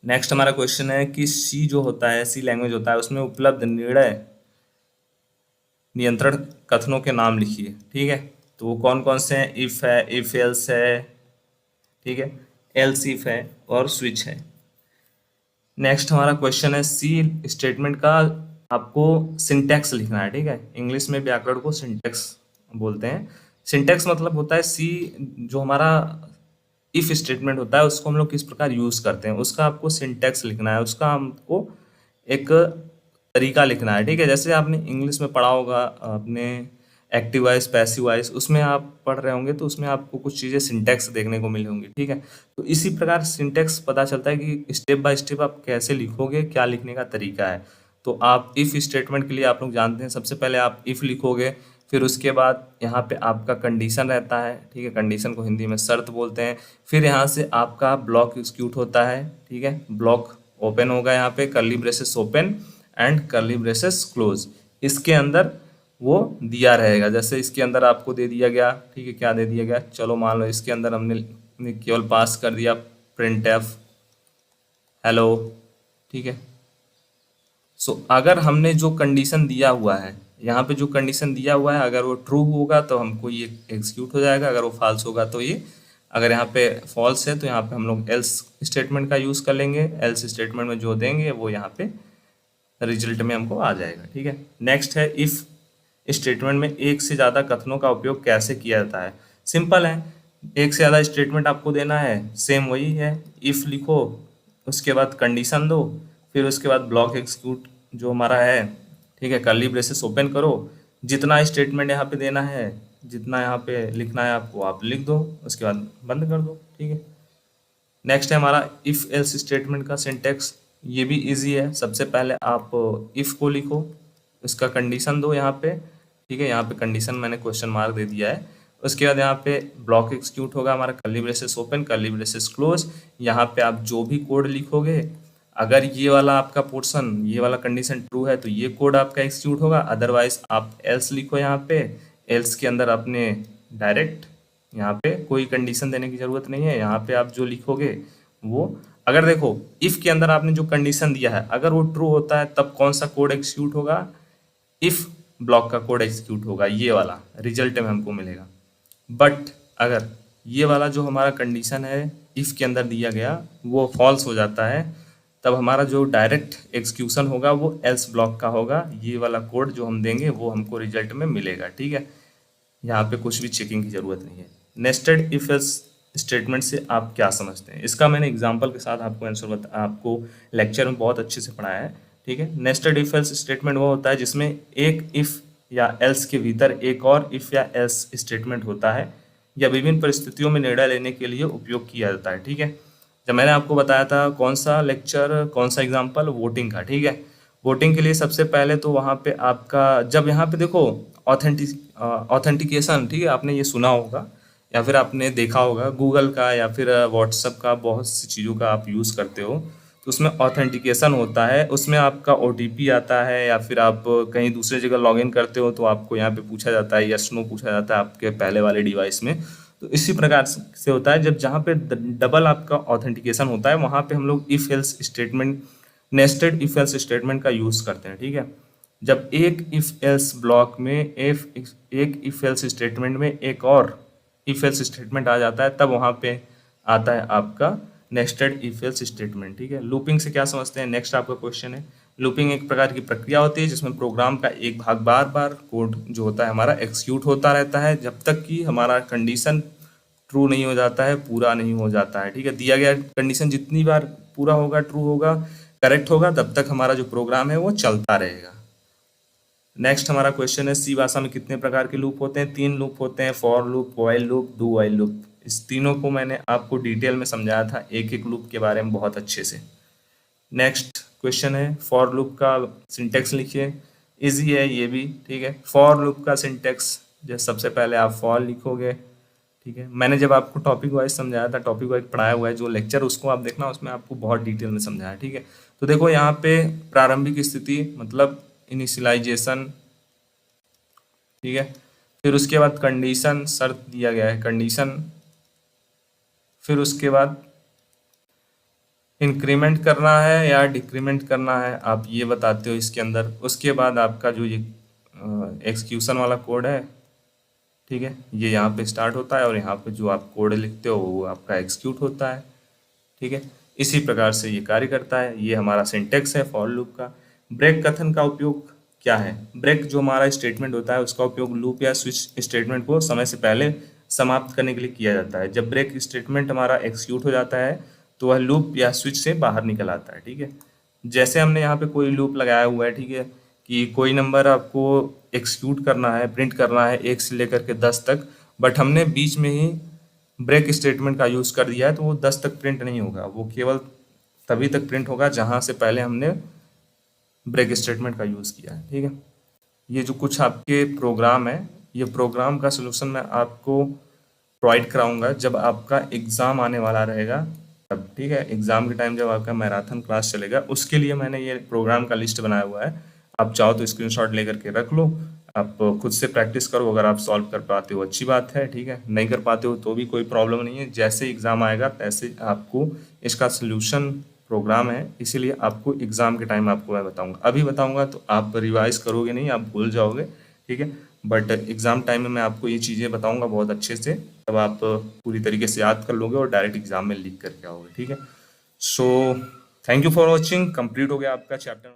नेक्स्ट हमारा क्वेश्चन है कि सी जो होता है, सी लैंग्वेज होता है, उसमें उपलब्ध निर्णय नियंत्रण कथनों के नाम लिखिए, ठीक है। तो वो कौन कौन से हैं? इफ है, इफ एल्स है, ठीक है, एल्स इफ है और स्विच है। नेक्स्ट हमारा क्वेश्चन है सी स्टेटमेंट का आपको सिंटैक्स लिखना है, ठीक है। इंग्लिश में व्याकरण को सिंटैक्स बोलते हैं। सिंटैक्स मतलब होता है सी जो हमारा इफ स्टेटमेंट होता है उसको हम लोग किस प्रकार यूज करते हैं, उसका आपको सिंटैक्स लिखना है, उसका हमको एक तरीका लिखना है, ठीक है। जैसे आपने इंग्लिश में पढ़ा होगा आपने एक्टिव वॉइस, पैसिव वॉइस, उसमें आप पढ़ रहे होंगे तो उसमें आपको कुछ चीज़ें सिंटैक्स देखने को मिली होंगी, ठीक है। तो इसी प्रकार सिंटैक्स पता चलता है कि स्टेप बाय स्टेप आप कैसे लिखोगे, क्या लिखने का तरीका है। तो आप इफ स्टेटमेंट के लिए आप लोग जानते हैं, सबसे पहले आप इफ लिखोगे, फिर उसके बाद यहाँ पे आपका कंडीशन रहता है, ठीक है। कंडीशन को हिंदी में शर्त बोलते हैं। फिर यहाँ से आपका ब्लॉक एग्जीक्यूट होता है, ठीक है। ब्लॉक ओपन होगा, यहाँ पे curly braces open and curly braces close, इसके अंदर वो दिया रहेगा। जैसे इसके अंदर आपको दे दिया गया, ठीक है, क्या दे दिया गया, चलो मान लो इसके अंदर हमने केवल पास कर दिया प्रिंट एफ हेलो, ठीक है। सो अगर हमने जो कंडीशन दिया हुआ है, यहाँ पे जो कंडीशन दिया हुआ है, अगर वो ट्रू होगा तो हमको ये एग्जीक्यूट हो जाएगा, अगर वो फॉल्स होगा तो ये, अगर यहाँ पे फॉल्स है तो यहाँ पे हम लोग एल्स स्टेटमेंट का यूज़ कर लेंगे। एल्स स्टेटमेंट में जो देंगे वो यहाँ पे रिजल्ट में हमको आ जाएगा, ठीक है। नेक्स्ट है इफ स्टेटमेंट में एक से ज़्यादा कथनों का उपयोग कैसे किया जाता है? सिंपल है, एक से ज़्यादा स्टेटमेंट आपको देना है, सेम वही है, इफ लिखो, उसके बाद कंडीशन दो, फिर उसके बाद ब्लॉक एग्जीक्यूट जो हमारा है, ठीक है, कर्ली ब्रेसेस ओपन करो, जितना स्टेटमेंट यहाँ पे देना है, जितना यहाँ पे लिखना है आपको आप लिख दो, उसके बाद बंद कर दो, ठीक है। नेक्स्ट है हमारा इफ एल्स स्टेटमेंट का सिंटैक्स, ये भी इजी है। सबसे पहले आप इफ को लिखो, उसका कंडीशन दो यहाँ पे, ठीक है। यहाँ पे कंडीशन मैंने क्वेश्चन मार्क दे दिया है। उसके बाद यहाँ पे ब्लॉक एग्जीक्यूट होगा हमारा, curly braces open curly braces close. यहाँ पे आप जो भी कोड लिखोगे, अगर ये वाला आपका पोर्शन, ये वाला कंडीशन ट्रू है तो ये कोड आपका एग्जीक्यूट होगा, अदरवाइज आप एल्स लिखो यहाँ पे। एल्स के अंदर आपने डायरेक्ट यहाँ पे कोई कंडीशन देने की जरूरत नहीं है, यहाँ पे आप जो लिखोगे वो, अगर देखो इफ के अंदर आपने जो कंडीशन दिया है अगर वो ट्रू होता है तब कौन सा कोड एग्जीक्यूट होगा? इफ ब्लॉक का कोड एग्जीक्यूट होगा, ये वाला रिजल्ट में हमको मिलेगा। बट अगर ये वाला जो हमारा कंडीशन है इफ के अंदर दिया गया वो फॉल्स हो जाता है, तब हमारा जो डायरेक्ट एग्जीक्यूशन होगा वो एल्स ब्लॉक का होगा। ये वाला कोड जो हम देंगे वो हमको रिजल्ट में मिलेगा, ठीक है। यहाँ पे कुछ भी चेकिंग की जरूरत नहीं है। नेस्टेड इफ एल्स स्टेटमेंट से आप क्या समझते हैं? इसका मैंने एग्जांपल के साथ आपको आंसर आपको लेक्चर में बहुत अच्छे से पढ़ाया है, ठीक है। नेस्टेड इफ एल्स स्टेटमेंट वो होता है जिसमें एक इफ या एल्स के भीतर एक और इफ या एल्स स्टेटमेंट होता है, या विभिन्न परिस्थितियों में निर्णय लेने के लिए उपयोग किया जाता है, ठीक है। जब मैंने आपको बताया था कौन सा लेक्चर, कौन सा एग्जाम्पल, वोटिंग का, ठीक है। वोटिंग के लिए सबसे पहले तो वहाँ पे आपका, जब यहाँ पे देखो ऑथेंटिकेशन, ठीक है, आपने ये सुना होगा या फिर आपने देखा होगा गूगल का या फिर व्हाट्सअप का, बहुत सी चीज़ों का आप यूज़ करते हो, तो उसमें ऑथेंटिकेशन होता है, उसमें आपका OTP आता है, या फिर आप कहीं दूसरे जगह लॉगिन करते हो तो आपको यहाँ पे पूछा जाता है, यस नो पूछा जाता है आपके पहले वाले डिवाइस में। तो इसी प्रकार से होता है, जब जहाँ पे डबल आपका ऑथेंटिकेशन होता है वहाँ पे हम लोग if else statement, nested if else statement का यूज़ करते हैं, ठीक है। जब एक इफ एल्स ब्लॉक में एक इफ एल्स स्टेटमेंट में एक और इफ एल्स स्टेटमेंट आ जाता है, तब वहाँ पे आता है आपका नेस्टेड इफ एल्स स्टेटमेंट। ठीक है, लूपिंग से क्या समझते हैं, नेक्स्ट आपका क्वेश्चन है। लूपिंग एक प्रकार की प्रक्रिया होती है जिसमें प्रोग्राम का एक भाग बार बार कोड जो होता है हमारा एग्जीक्यूट होता रहता है जब तक कि हमारा कंडीशन ट्रू नहीं हो जाता है, पूरा नहीं हो जाता है। ठीक है, दिया गया कंडीशन जितनी बार पूरा होगा, ट्रू होगा, करेक्ट होगा, तब तक हमारा जो प्रोग्राम है वो चलता रहेगा। नेक्स्ट हमारा क्वेश्चन है, सी भाषा में कितने प्रकार के लूप होते हैं? 3 लूप होते हैं, for loop, while loop, do while loop. इस तीनों को मैंने आपको डिटेल में समझाया था एक एक लूप के बारे में बहुत अच्छे से। नेक्स्ट क्वेश्चन है, फॉर लूप का सिंटेक्स लिखिए। इजी है ये भी। ठीक है, फॉर लूप का सिंटेक्स जैसे सबसे पहले आप फॉर लिखोगे। ठीक है, मैंने जब आपको टॉपिक वाइज समझाया था, टॉपिक वाइज पढ़ाया हुआ है जो लेक्चर, उसको आप देखना, उसमें आपको बहुत डिटेल में समझाया। ठीक है, तो देखो यहाँ पे प्रारंभिक स्थिति मतलब इनिशियलाइजेशन। ठीक है, फिर उसके बाद कंडीशन, शर्त दिया गया है कंडीशन, फिर उसके बाद इंक्रीमेंट करना है या डिक्रीमेंट करना है आप ये बताते हो इसके अंदर। उसके बाद आपका जो ये एक्सक्यूशन वाला कोड है, ठीक है, ये यहाँ पे स्टार्ट होता है और यहाँ पे जो आप कोड लिखते हो वो आपका एक्सिक्यूट होता है। ठीक है, इसी प्रकार से ये कार्य करता है। ये हमारा सिंटेक्स है फॉर लूप का। ब्रेक कथन का उपयोग क्या है? ब्रेक जो हमारा स्टेटमेंट होता है उसका उपयोग लूप या स्विच स्टेटमेंट को समय से पहले समाप्त करने के लिए किया जाता है। जब ब्रेक स्टेटमेंट हमारा एक्सिक्यूट हो जाता है तो वह लूप या स्विच से बाहर निकल आता है। ठीक है, जैसे हमने यहाँ पे कोई लूप लगाया हुआ है, ठीक है, कि कोई नंबर आपको एक्सिक्यूट करना है, प्रिंट करना है 1 से लेकर के 10 तक, बट हमने बीच में ही ब्रेक स्टेटमेंट का यूज़ कर दिया है तो वो 10 तक प्रिंट नहीं होगा, वो केवल तभी तक प्रिंट होगा जहाँ से पहले हमने ब्रेक स्टेटमेंट का यूज़ किया है। ठीक है, ये जो कुछ आपके प्रोग्राम है, ये प्रोग्राम का सलूशन मैं आपको प्रोवाइड कराऊंगा जब आपका एग्ज़ाम आने वाला रहेगा तब। ठीक है, एग्ज़ाम के टाइम जब आपका मैराथन क्लास चलेगा उसके लिए मैंने ये प्रोग्राम का लिस्ट बनाया हुआ है। आप चाहो तो स्क्रीनशॉट लेकर के रख लो, आप खुद से प्रैक्टिस करो। अगर आप सॉल्व कर पाते हो अच्छी बात है, ठीक है, नहीं कर पाते हो तो भी कोई प्रॉब्लम नहीं है। जैसे एग्ज़ाम आएगा तैसे आपको इसका सलूशन प्रोग्राम है, इसीलिए आपको एग्ज़ाम के टाइम आपको मैं बताऊंगा। अभी बताऊंगा तो आप रिवाइज करोगे नहीं, आप भूल जाओगे। ठीक है, बट एग्ज़ाम टाइम में मैं आपको ये चीज़ें बताऊंगा बहुत अच्छे से, तब आप पूरी तरीके से याद कर लोगे और डायरेक्ट एग्ज़ाम में लिख करके आओगे। ठीक है, so thank you for watching. Complete हो गया आपका चैप्टर।